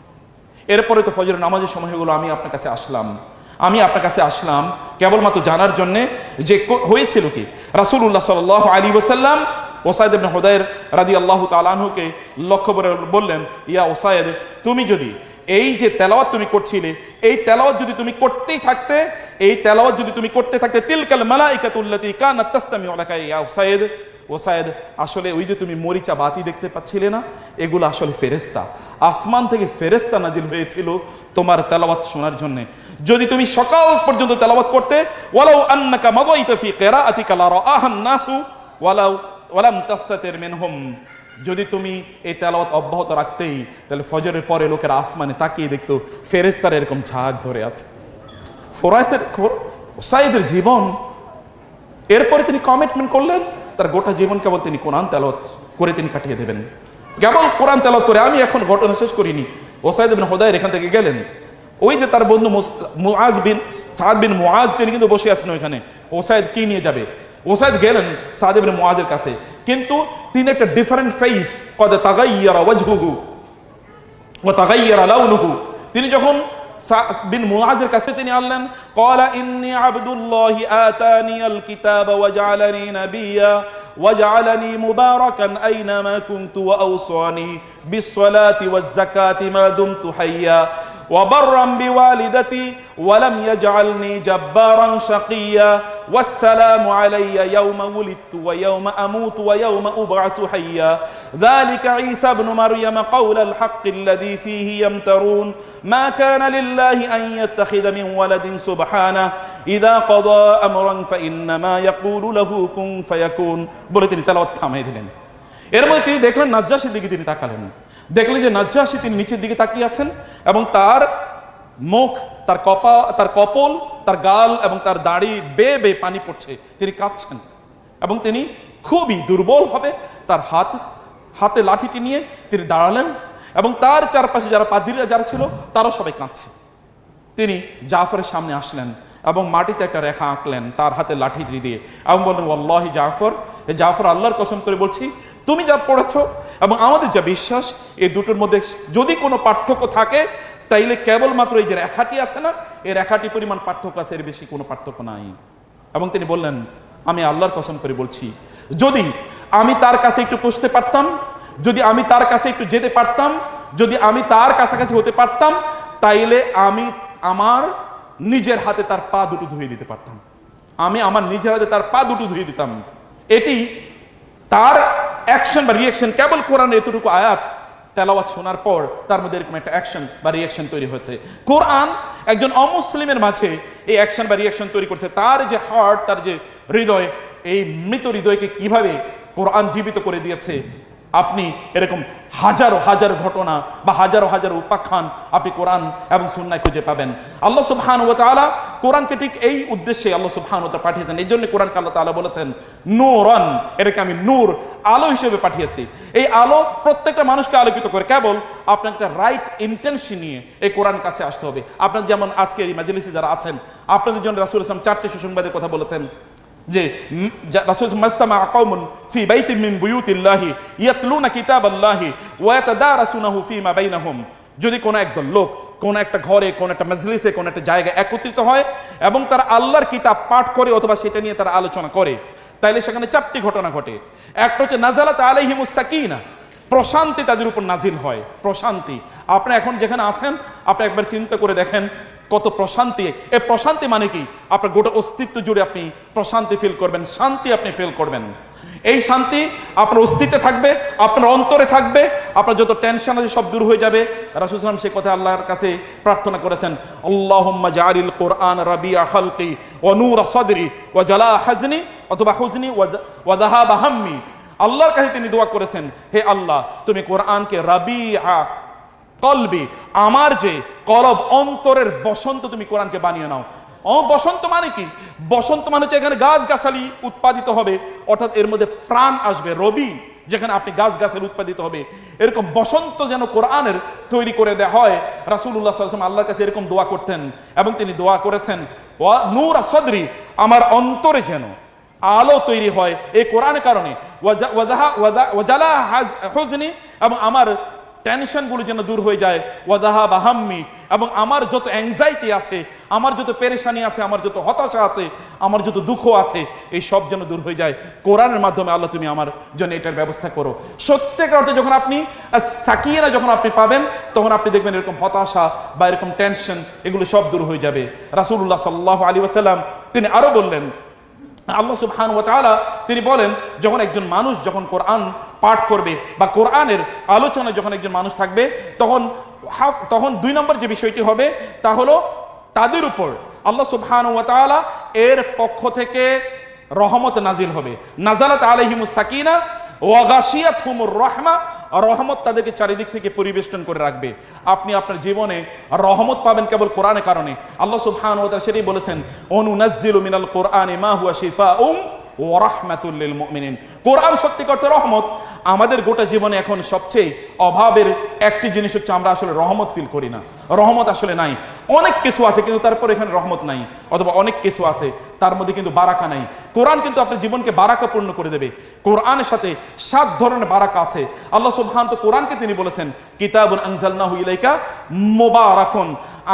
এরপরে তো ফজরের নামাজের সময় হয়ে গেল, আমি আপনার কাছে আসলাম কেবলমাত্র জানার জন্যে যে হয়েছিল কি। রাসূলুল্লাহ সাল্লাল্লাহু আলাইহি ওয়াসাল্লাম ওসাইদ ইবনে হুদায়র রাদিয়াল্লাহু তাআলা আনহুকে লক্ষ্য করে বললেন, ইয়া ওসাইদ, তুমি যদি এই যে তেলাওয়াত তুমি করছিলে, এই তেলাওয়াত যদি তুমি করতে থাকতে তিলকাল মালাইকাতুল্লাতী কানাত তাসতামিউ লাকা ইয়া ওসাইদ, আসলে ওই যে তুমি মরিচা বাতি দেখতে পাচ্ছিলে না, এগুলো আসলে ফেরেশতা। আসমান থেকে ফেরেশতা নাজিল হয়েছিল তোমার তেলাওয়াত শোনার জন্য। যদি তুমি সকাল পর্যন্ত তেলাওয়াত করতে, ওয়ালাউ আন্নাকা মাদাইতা ফি কিরাআতিকা লা রাআহান নাসু ওয়ালাম তাস্তাতির মিনহুম, যদি তুমি এই তেলাওয়াত অব্যাহত রাখতেই, তাহলে ফজরের পরে লোকেরা আসমানে তাকিয়ে দেখতো ফেরেশতারা এরকম ঝাঁক ধরে আছে। ওসাইদের জীবন, এরপরে তিনি কমিটমেন্ট করলেন তার গোটা জীবন কেবল তিনি কোরআন তেলাওয়াত করে তিনি কাটিয়ে দেবেন, কেবল কোরআন তেলাওয়াত করে। আমি এখন ঘটনা শেষ করিনি। ওসাইদ ইবনে হুদায়র এখান থেকে গেলেন, ওই যে তার বন্ধু সাদ বিন মুআজ, তিনি কিন্তু বসে আছেন ওইখানে। ওসাইদ কি নিয়ে যাবে? ওসাইদ গেলেন সাদ ইবনে মুআজের কাছে, কিন্তু তিনি একটা ডিফারেন্ট ফেস, কদ তাগায়্যারা ওয়াজহুহু ওয়া তাগায়্যারা লাউনুহু। তিনি যখন সাদ বিন মুআজের কাছে তিনি আনলেন, ক্বালা ইন্নী আবদুল্লাহি আতানিয়াল কিতাবা ওয়া জাআলানি নাবিয়্যা ওয়া জাআলানি মুবারাকান আইনামা কুনতু ওয়া আওসানি বিস-সালাতি ওয়াজ-যাকাতি মা দুমতু হাইয়্যা وبرا بوالدتي ولم يجعلني جبارا شقيا والسلام علي يوم ولدت ويوم أموت ويوم أبعث حيا ذلك عيسى ابن مريم قول الحق الذي فيه يمترون ما كان لله أن يتخذ من ولد سبحانه إذا قضى أمرا فإنما يقول له كن فيكون। বলে তিনি তেলাওয়াত থামিয়ে দিলেন। এর মধ্যে তিনি দেখলেন নাজ্জাশীর দিকে তিনি তাকালেন, দেখলেন যে নাজ্জাশী তিনি নিচের দিকে তাকিয়ে আছেন এবং তার মুখ, তার কপল, তার গাল এবং তার দাড়ি বেয়ে বেয়ে পানি পড়ছে, তিনি কাঁদছেন এবং তিনি খুবই দুর্বল ভাবে তার হাতে লাঠিটি নিয়ে তিনি দাঁড়ালেন এবং তার চারপাশে যারা পাদ্রীরা যারা ছিল তারাও সবাই কাঁদছে। তিনি জাফরের সামনে আসলেন এবং মাটিতে একটা রেখা আঁকলেন তার হাতে লাঠিটি দিয়ে এবং বললেন, ওয়াল্লাহি জাফর, আল্লাহর কসম করে বলছি, তুমি যা পড়েছো এবং আমাদের যা বিশ্বাস, এই দুটোর মধ্যে যদি কোনো পার্থক্য থাকে তাইলে কেবলমাত্র এই যে রেখাটি আছে না, এই রেখাটি পরিমাণ পার্থক্য আছে, এর বেশি কোনো পার্থক্য নাই। এবং তিনি বললেন, আমি আল্লাহর কসম করে বলছি, যদি আমি তার কাছে একটু পৌঁছতে পারতাম, যদি আমি তার কাছে একটু যেতে পারতাম, যদি আমি তার কাছাকাছি হতে পারতাম, তাইলে আমি আমার নিজের হাতে তার পা দুটো ধুয়ে দিতে পারতাম, আমি আমার নিজের হাতে তার পা দুটো ধুয়ে দিতাম। এটি তার অ্যাকশন বা রিয়াকশন। কেবল কোরআনের এতটুকু আয়াত তেলাওয়াত শোনার পর তার মধ্যে এরকম একটা অ্যাকশন বা রিয়াকশন তৈরি হয়েছে। কোরআন একজন অমুসলিমের মাঝে এই অ্যাকশন বা রিয়াকশন তৈরি করছে। তার যে হার্ট, তার যে হৃদয়, এই মৃত হৃদয়কে কিভাবে কোরআন জীবিত করে দিয়েছে। আপনি এরকম হাজারো হাজার ঘটনা বা হাজারো হাজারো উপাখ্যান আপনি কোরআন এবং সুন্নাহয় খুঁজে পাবেন। আল্লাহ সুবহানাহু ওয়া তাআলা কোরআনকে ঠিক এই উদ্দেশ্যে আল্লাহ সুবহানাহু ওয়া তাআলা পাঠিয়েছেন। এই জন্য কোরআনকে আল্লাহ তাআলা বলেছেন নূরান, এটাকে আমি নূর, আলো হিসেবে পাঠিয়েছি। এই আলো প্রত্যেকটা মানুষকে আলোকিত করে। কেবল আপনার একটা রাইট ইন্টেনশন নিয়ে এই কোরআন কাছে আসতে হবে। আপনার যেমন আজকে এই মাজলিসে যারা আছেন, আপনাদের জন্য রাসূল সাল্লাল্লাহু আলাইহি ওয়াসাল্লাম 4টি সুসংবাদের কথা বলেছেন যে রাসূল মাস্তামা কওমুন ফি বাইতিন মিন বুয়ুতিল্লাহি ইয়াতলুনা কিতাবাল্লাহি ওয়া ইয়াতাদারাসুনাহু ফীমা বাইনাহুম। যদি কোনো একদল লোক কোন একটা ঘরে, কোন একটা মজলিসে, কোন একটা জায়গায় একত্রিত হয় এবং তারা আল্লাহর কিতাব পাঠ করে অথবা সেটা নিয়ে তারা আলোচনা করে, তাইলে সেখানে 4টি ঘটনা ঘটে। একটা হচ্ছে নাজালাত আলাইহিমুস সাকিনা, প্রশান্তি তাদের উপর নাজিল হয়, প্রশান্তি। আপনি এখন যেখানে আছেন আপনি একবার চিন্তা করে দেখেন কত প্রশান্তি। এই প্রশান্তি মানে কি? আপনার গোটা অস্তিত্ব জুড়ে আপনি প্রশান্তি ফিল করবেন, শান্তি আপনি ফিল করবেন। এই শান্তি আপনার অস্তিত্বে থাকবে, আপনার অন্তরে থাকবে, আপনার যত টেনশন আছে সব দূর হয়ে যাবে। রাসূল সাল্লাল্লাহু আলাইহি ওয়াসাল্লাম সে কথা আল্লাহর কাছে প্রার্থনা করেছেন, আল্লাহুম্মা জাআলিল কুরআন রাবিআ খালকি ওয়া নূরা সাদরি ওয়া জালা হাজনি অথবা হুজনি ওয়া যাহাবা হাম্মি। আল্লাহর কাছে তিনি দোয়া করেছেন, হে আল্লাহ তুমি কোরআনকে রাবিআ কলবি, আমার যে কলব অন্তরের বসন্ত, তুমি কোরআনকে বানিয়ে নাও। বসন্ত মানে কি? বসন্ত মানে হচ্ছে এখানে গাছ গাছালি উৎপাদিত হবে, অর্থাৎ এর মধ্যে প্রাণ আসবে। রবি যেখানে আপনি গাছ গাছালি উৎপাদিত হবে, এরকম বসন্ত যেন কোরআনের তৈরি করে দেওয়া হয়। রাসূলুল্লাহ সাল্লাল্লাহু আলাইহি ওয়াসাল্লাম আল্লাহর কাছে এরকম দোয়া করতেন এবং তিনি দোয়া করেছেন ওয়া নূরা সাদরি, আমার অন্তরে যেন আলো তৈরি হয় এই কোরআনের কারণে, ওয়া জালা হুজনি, এবং আমার টেনশনগুলো যেন দূর হয়ে যায়, ওয়া যাহাবা হাম্মি, এবং আমার যত অ্যাংজাইটি আছে, আমার যত পেরেশানি আছে, আমার যত হতাশা আছে, আমার যত দুঃখ আছে, এই সব যেন দূর হয়ে যায় কোরআনের মাধ্যমে। আল্লাহ তুমি আমার জন্য এটার ব্যবস্থা করো। সত্যিকার অর্থে যখন আপনি সাকিনা যখন আপনি পাবেন, তখন আপনি দেখবেন এরকম হতাশা বা এরকম টেনশন এগুলো সব দূর হয়ে যাবে। রাসূলুল্লাহ সাল্লাল্লাহু আলাইহি ওয়াসাল্লাম তিনি আরো বললেন, আল্লাহ সুবহানাহু ওয়া তাআলা তিনি বলেন, যখন একজন মানুষ যখন কোরআন পাঠ করবে বা কোরআনের আলোচনায় যখন একজন মানুষ থাকবে, তখন 2 নম্বর যে বিষয়টি হবে তা হলো তাদের উপর আল্লাহ সুবহানাহু ওয়া তাআলা এর পক্ষ থেকে রহমত নাজিল হবে। নাজালাত আলাইহিমুস সাকিনা ওয়া গাশিয়াতহুমুর রাহমা, রহমত তাদেরকে চারিদিক থেকে পরিবেষ্টন করে রাখবে। আপনি আপনার জীবনে রহমত পাবেন কেবল কোরআনের কারণে। আল্লাহ সুবহানাহু ওয়া তাআলা সেটাই বলেছেন, অনুনাজ্জিলু মিনাল কোরআনি মা হুয়া শিফাউম ওয়া রাহমাতুল লিল মুমিনিন। কোরআন সত্যিকার অর্থে রহমত। আমাদের গোটা জীবনে এখন সবচেয়ে অভাবের একটি জিনিস হচ্ছে আমরা আসলে রহমত ফিল করি না, রহমত আসলে নাই। অনেক কিছু আছে কিন্তু তারপর এখানে রহমত নাই, অথবা অনেক কিছু আছে তার মধ্যে কিন্তু বারাকা নাই। কোরআন কিন্তু আপনার জীবনকে বারাকাপূর্ণ করে দেবে। কোরআনের সাথে 7 ধরনের বারাকা আছে। আল্লাহ সুবহানাহু ওয়া তাআলা কোরআনকে তিনি বলেছেন, কিতাবুন আনজালনাহু ইলাইকা মুবারাকুন,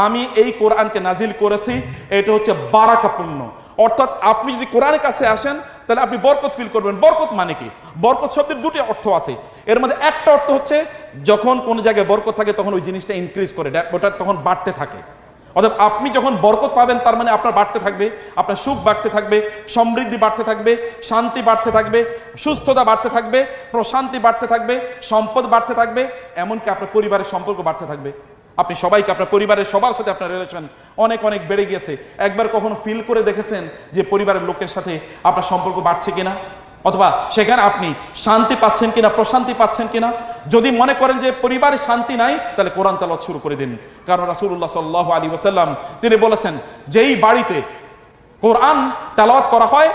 আমি এই কোরআনকে নাজিল করেছি, এটা হচ্ছে বারাকাপূর্ণ। অর্থাৎ আপনি যদি কোরআনের কাছে আসেন তাহলে আপনি বরকত ফিল করবেন। বরকত মানে কি? বরকত শব্দের 2টি অর্থ আছে। এর মধ্যে একটা অর্থ হচ্ছে যখন কোন জায়গায় বরকত থাকে তখন ওই জিনিসটা ইনক্রিজ করে, ওটা তখন বাড়তে থাকে। অর্থাৎ আপনি যখন বরকত পাবেন তার মানে আপনার বাড়তে থাকবে, আপনার সুখ বাড়তে থাকবে, সমৃদ্ধি বাড়তে থাকবে, শান্তি বাড়তে থাকবে, সুস্থতা বাড়তে থাকবে, প্রশান্তি বাড়তে থাকবে, সম্পদ বাড়তে থাকবে, এমনকি আপনার পরিবারের সম্পর্ক বাড়তে থাকবে। আপনি সবাইকে, আপনার পরিবারের সবার সাথে আপনার রিলেশন অনেক অনেক বেড়ে গিয়েছে। একবার কখনো ফিল করে দেখেছেন যে পরিবারের লোকের সাথে আপনার সম্পর্ক বাড়ছে কিনা, অথবা সেখানে আপনি শান্তি পাচ্ছেন কিনা, প্রশান্তি পাচ্ছেন কিনা? যদি মনে করেন যে পরিবারে শান্তি নাই, তাহলে কোরআন তেলাওয়াত শুরু করে দিন। কারণ রাসূলুল্লাহ সাল্লাল্লাহু আলাইহি ওয়াসাল্লাম তিনি বলেছেন, যেই বাড়িতে কোরআন তেলাওয়াত করা হয়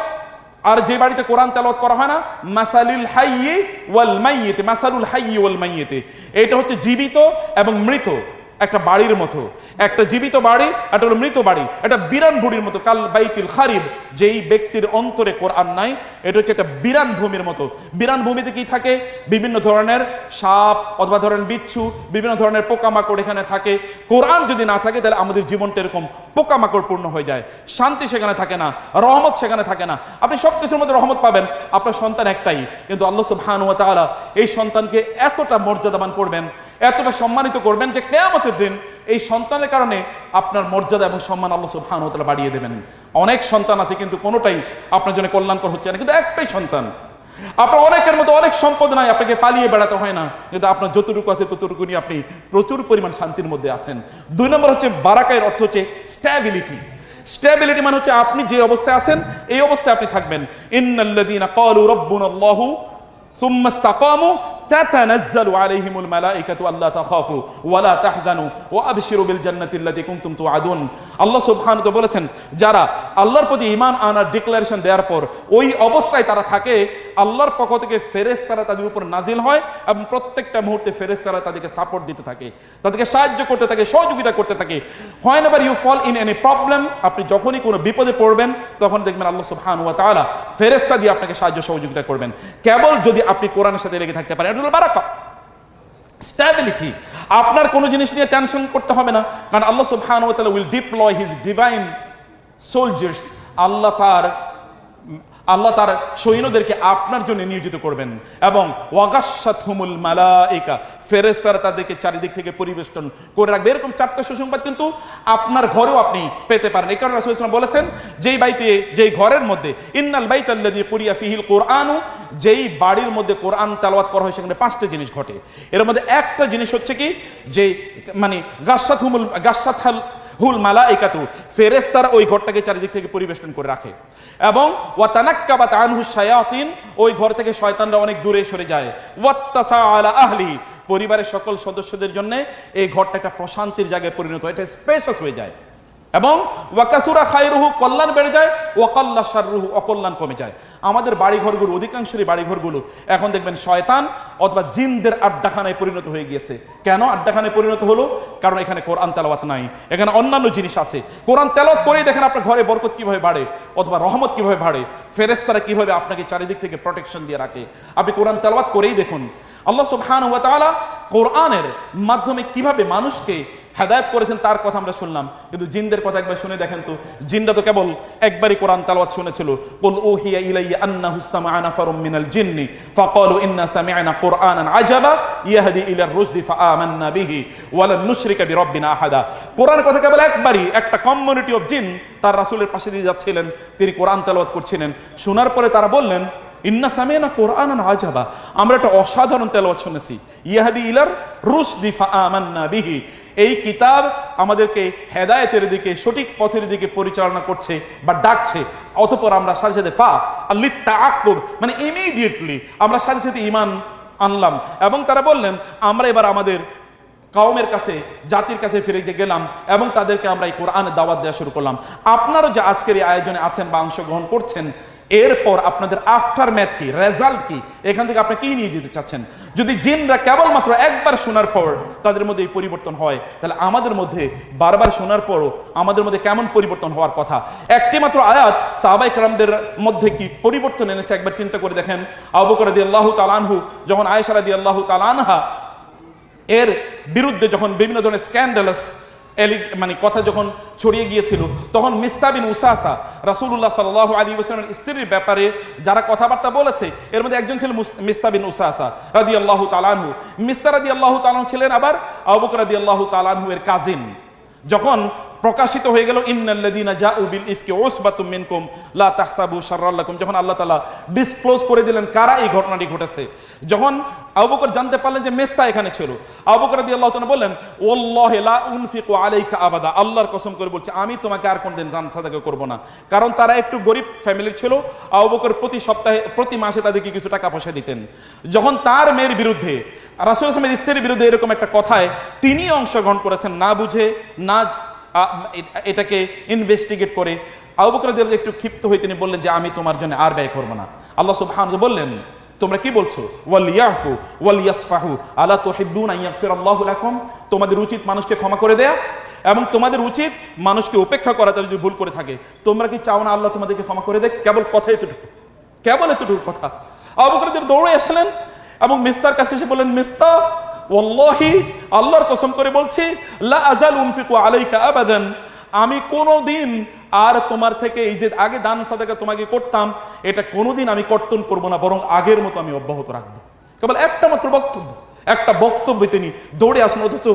আর যে বাড়িতে কোরআন তেলাওয়াত করা হয় না, মাসালুল হাইয়্যি ওয়াল মাইয়্যিত, মাসালুল হাইয়্যি ওয়াল মাইয়্যিত, এটা হচ্ছে জীবিত এবং মৃত একটা বাড়ির মতো। একটা জীবিত বাড়ি, একটা হলো মৃত বাড়ি, একটা বিরান ভূমির মতো। কাল বাইতুল খারিব, যেই ব্যক্তির অন্তরে কোরআন নাই, এটা হচ্ছে একটা বিরান ভূমির মতো। বিরান ভূমিতে কি থাকে? বিভিন্ন ধরনের সাপ অথবা ধরেন বিচ্ছু, বিভিন্ন ধরনের পোকামাকড় এখানে থাকে। কোরআন যদি না থাকে তাহলে আমাদের জীবনটা এরকম পোকামাকড় পূর্ণ হয়ে যায়। শান্তি সেখানে থাকে না, রহমত সেখানে থাকে না। আপনি সবকিছুর মধ্যে রহমত পাবেন, আপনার সন্তান একটাই, কিন্তু আল্লাহ সুবহানাহু ওয়া তাআলা এই সন্তানকে এতটা মর্যাদাবান করবেন, এতটা সম্মানিত করবেন যে কিয়ামতের দিন এই সন্তানের কারণে আপনার মর্যাদা এবং সম্মান আল্লাহ সুবহানাহু ওয়া তাআলা বাড়িয়ে দেবেন। অনেক সন্তান আছে কিন্তু কোনোটাই আপনার জন্য কল্যাণকর হচ্ছে না, কিন্তু একটাই সন্তান। আপনার অনেকের মতো অনেক সম্পদ নাই, আপনাকে পালিয়ে বেড়াতে হয় না, কিন্তু আপনার যতটুকু আছে ততটুকু নিয়ে আপনি প্রচুর পরিমাণ শান্তির মধ্যে আছেন। 2 নম্বর হচ্ছে বারাকার অর্থ হচ্ছে স্ট্যাবিলিটি। স্ট্যাবিলিটি মানে হচ্ছে আপনি যে অবস্থায় আছেন এই অবস্থায় আপনি থাকবেন। ইন্নাল্লাযীনা ক্বালু রাব্বুনাল্লাহু সুম্মা ইসতাকামু তাতানাজ্জালু আলাইহিমুল মালাইকাতু আল্লা তাখাফু ওয়া লা তাহজানু ওয়া আবশিরু বিল জান্নাতিল্লাতী কুনতুম তুআদুন। আল্লাহ সুবহানাহু ওয়া তাআলা বলেছেন, যারা আল্লাহর প্রতি ঈমান আনার ডিক্লারেশন দেওয়ার পর ওই অবস্থায় তারা থাকে, আল্লাহর পক্ষ থেকে ফেরেশতারা তাদের উপর নাজিল হয় এবং প্রত্যেকটা মুহূর্তে ফেরেশতারা তাদেরকে সাপোর্ট দিতে থাকে, তাদেরকে সাহায্য করতে থাকে, সহযোগিতা করতে থাকে। Whenever you fall in any problem, আপনি যখনই কোনো বিপদে পড়বেন তখন দেখবেন আল্লাহ সুবহানাহু ওয়া তাআলা ফেরেশতা দিয়ে আপনাকে সাহায্য সহযোগিতা করবেন, কেবল যদি আপনি কোরআনের সাথে লেগে থাকতে পারেন। এটা হলো বারাকা। স্ট্যাবিলিটি। আপনার কোনো জিনিস নিয়ে টেনশন করতে হবে না, কারণ আল্লাহ সুবহানাহু ওয়া তাআলা will deploy his divine soldiers. Allah তার সৈন্যদেরকে আপনার জন্য নিয়োজিত করবেন, এবং ওয়াগাশাতহুমুল মালাইকা, ফেরেশতারা তাদেরকে চারিদিক থেকে পরিবেষ্টন করে রাখবে। এরকম চারটি সুসংবাদ কিন্তু আপনার ঘরেও আপনি পেতে পারেন। এই কারণে রাসূল সাল্লাল্লাহু আলাইহি ওয়াসাল্লাম বলেছেন, যেই ঘরের মধ্যে ইন্নাল বাইতাল্লাযী কুরিয়া ফিহিল কুরআনু, যেই বাড়ির মধ্যে কোরআন তেলাওয়াত করা হয় সেখানে 5টা জিনিস ঘটে। এর মধ্যে একটা জিনিস হচ্ছে কি, যে মানে গাশাতহুল মালাইকাতু, ফেরেশতারা ওই ঘরটাকে চারিদিক থেকে পরিবেষ্টন করে রাখে, এবং ওয়াতানাক্কাবাত আনহু শায়াতিন, ওই ঘর থেকে শয়তানরা অনেক দূরে সরে যায়। ওয়াত্তাসা আলা আহলি, পরিবারের সকল সদস্যদের জন্য এই ঘরটা একটা প্রশান্তির জায়গায় পরিণত হয়, এটা স্পেশাস হয়ে যায়, এবং ওয়াকাসুরা খায়রুহু, কল্যাণ বেড়ে যায়, ওয়াকাল্লা শাররুহু, অকল্যাণ কমে যায়। আমাদের বাড়িঘরগুলো, অধিকাংশেরই বাড়িঘরগুলো এখন দেখবেন শয়তান অথবা জিনদের আড্ডাখানায় পরিণত হয়ে গিয়েছে। কেন আড্ডাখানায় পরিণত হলো? কারণ এখানে কোরআন তেলাওয়াত নাই, এখানে অন্যান্য জিনিস আছে। কোরআন তেলাওয়াত করেই দেখেন আপনার ঘরে বরকত কিভাবে বাড়ে, অথবা রহমত কিভাবে বাড়ে, ফেরেশতারা কিভাবে আপনাকে চারিদিক থেকে প্রোটেকশন দিয়ে রাখে। আপনি কোরআন তেলাওয়াত করেই দেখুন আল্লাহ সুবহানাহু ওয়া তাআলা কোরআনের মাধ্যমে কিভাবে মানুষকে হেদায়েত করেছেন, তার কথা আমরা শুনলাম। কিন্তু জিনদের কথা একবার শুনে দেখেন তো, জিনরা তো কেবল একবারই কোরআন তেলাওয়াত শুনেছিল। কুল উহিয়া ইলাইয়া আন্নাহু ইসতামা'a নাফারুম মিনাল জিন্নি ফাকালু ইন্না সামি'না কুরআনান আজাবা ইয়াহদি ইলার রুশদি ফাআমান্না বিহি ওয়া লান নুশরিকা বিরাব্বিনা আহাদা। কোরআনের কথা কেবল একবারই একটা কমিউনিটি অফ জিন তার রাসূলের পাশে দিয়ে যাচ্ছিলেন, তিনি কোরআন তেলাওয়াত করছিলেন। শোনার পরে তারা বললেন, ইন্না সামি'না কুরআনান আজাবা, আমরা একটা অসাধারণ তেলাওয়াত শুনেছি, ইয়াহদি ইলার রুশদি ফাআমান্না বিহি, এই কিতাব আমাদেরকে হেদায়েতের দিকে, সঠিক পথের দিকে পরিচালনা করছে বা ডাকছে। অতঃপর আমরা সাথে সাথে মানে ইমিডিয়েটলি আমরা সাথে সাথে ঈমান আনলাম, এবং তারা বললেন আমরা এবার আমাদের কওমের কাছে, জাতির কাছে ফিরে গেলাম, এবং তাদেরকে আমরা এই কোরআনের দাওয়াত দেওয়া শুরু করলাম। আপনারও যে আজকের এই আয়োজনে আছেন বা অংশগ্রহণ করছেন, এরপর আপনাদের আফটার ম্যাথ কি, রেজাল্ট কি, এখান থেকে আপনি কি নিয়ে যেতে চাচ্ছেন? যদি জিনরা কেবলমাত্র একবার শোনার পর তাদের মধ্যে এই পরিবর্তন হয়, তাহলে আমাদের মধ্যে বারবার শোনার পরও আমাদের মধ্যে কেমন পরিবর্তন হওয়ার কথা? একটি মাত্র আয়াত সাহাবায়ে কেরামদের মধ্যে কি পরিবর্তন এনেছে একবার চিন্তা করে দেখেন। আবু বকর রাদিয়াল্লাহু তাআলা আনহু যখন আয়েশা রাদিয়াল্লাহু তাআলা আনহা এর বিরুদ্ধে যখন বিভিন্ন ধরনের স্ক্যান্ডালাস মানে কথা যখন ছড়িয়ে গিয়েছিল, তখন মিস্তা বিন উসাসা, রাসূলুল্লাহ সাল্লাল্লাহু আলাইহি ওয়াসাল্লামের স্ত্রীর ব্যাপারে যারা কথাবার্তা বলেছে, এর মধ্যে একজন ছিল মিস্তা বিন উসাসা রাদিয়াল্লাহু তাআলা আনহু। মিস্তা রাদিয়াল্লাহু তাআলা আনহু ছিলেন আবার আবু বকর রাদিয়াল্লাহু তাআলা আনহু এর কাজিন। যখন প্রকাশিত হয়ে গেল ইন্নাল্লাযীনা জাউ বিল ইফকি উসবাতুম মিনকুম লা তাহসাবু শাররাল লাকুম, যখন আল্লাহ তাআলা ডিসক্লোজ করে দিলেন কারা এই ঘটনাটি ঘটেছে, যখন আবু বকর জানতে পারলেন যে মেস্তা এখানে ছিল, আবু বকর রাদিয়াল্লাহু তাআলা বললেন, ওয়াল্লাহি লা উনফিকু আলাইকা আবাদা, আল্লাহর কসম করে বলছি আমি তোমাকে আর কোনদিন জান সাদাকা করব না। কারণ তারা একটু গরিব ফ্যামিলির ছিল। আবু বকর প্রতি মাসে তাদেরকে কিছু টাকা পয়সা দিতেন। যখন তার মেয়ের বিরুদ্ধে, রাসূল সাল্লাল্লাহু আলাইহি ওয়াসাল্লামের স্ত্রীর বিরুদ্ধে এরকম একটা কথায় তিনি অংশগ্রহণ করেছেন না বুঝে, না এটাকে ইনভেস্টিগেট করে, আবু বকর রাদিয়াল্লাহু একটু ক্ষিপ্ত হয়ে তিনি বললেন যে আমি তোমার জন্য আর ব্যয় করব না। আল্লাহ সুবহানাহু বললেন, তোমরা কি বলছো? ওয়ালিয়াফু ওয়ালিয়াসফাহু আলা তুহিব্বুনা আন ইয়াগফিরাল্লাহু লাকুম, তোমাদের উচিত মানুষকে ক্ষমা করে দেয়া, এবং তোমাদের উচিত মানুষকে উপেক্ষা করা তারা যদি ভুল করে থাকে। তোমরা কি চাও না আল্লাহ তোমাদেরকে ক্ষমা করে দেয়? কেবল কথা এতটুকু, কেবল এতটুকু কথা। আবু বকর রাদিয়াল্লাহু দৌড়ে আসলেন এবং মিস্তার কাছে এসে বললেন, মিস্তা ওয়াল্লাহি, আল্লাহর কসম করে বলছি, লা আযাল উনফিকু আলাইকা আবাদান, আমি কোনোদিন আর তোমার থেকে এই যে আগে দান সাদাকা তোমাকে করতাম, এটা কোনোদিন আমি কর্তন করব না, বরং আগের মতো আমি অব্যাহত রাখবো। কেবল একটা মাত্র বক্তব্য, একটা বক্তব্যে তিনি দৌড়ে আসেন। অথচ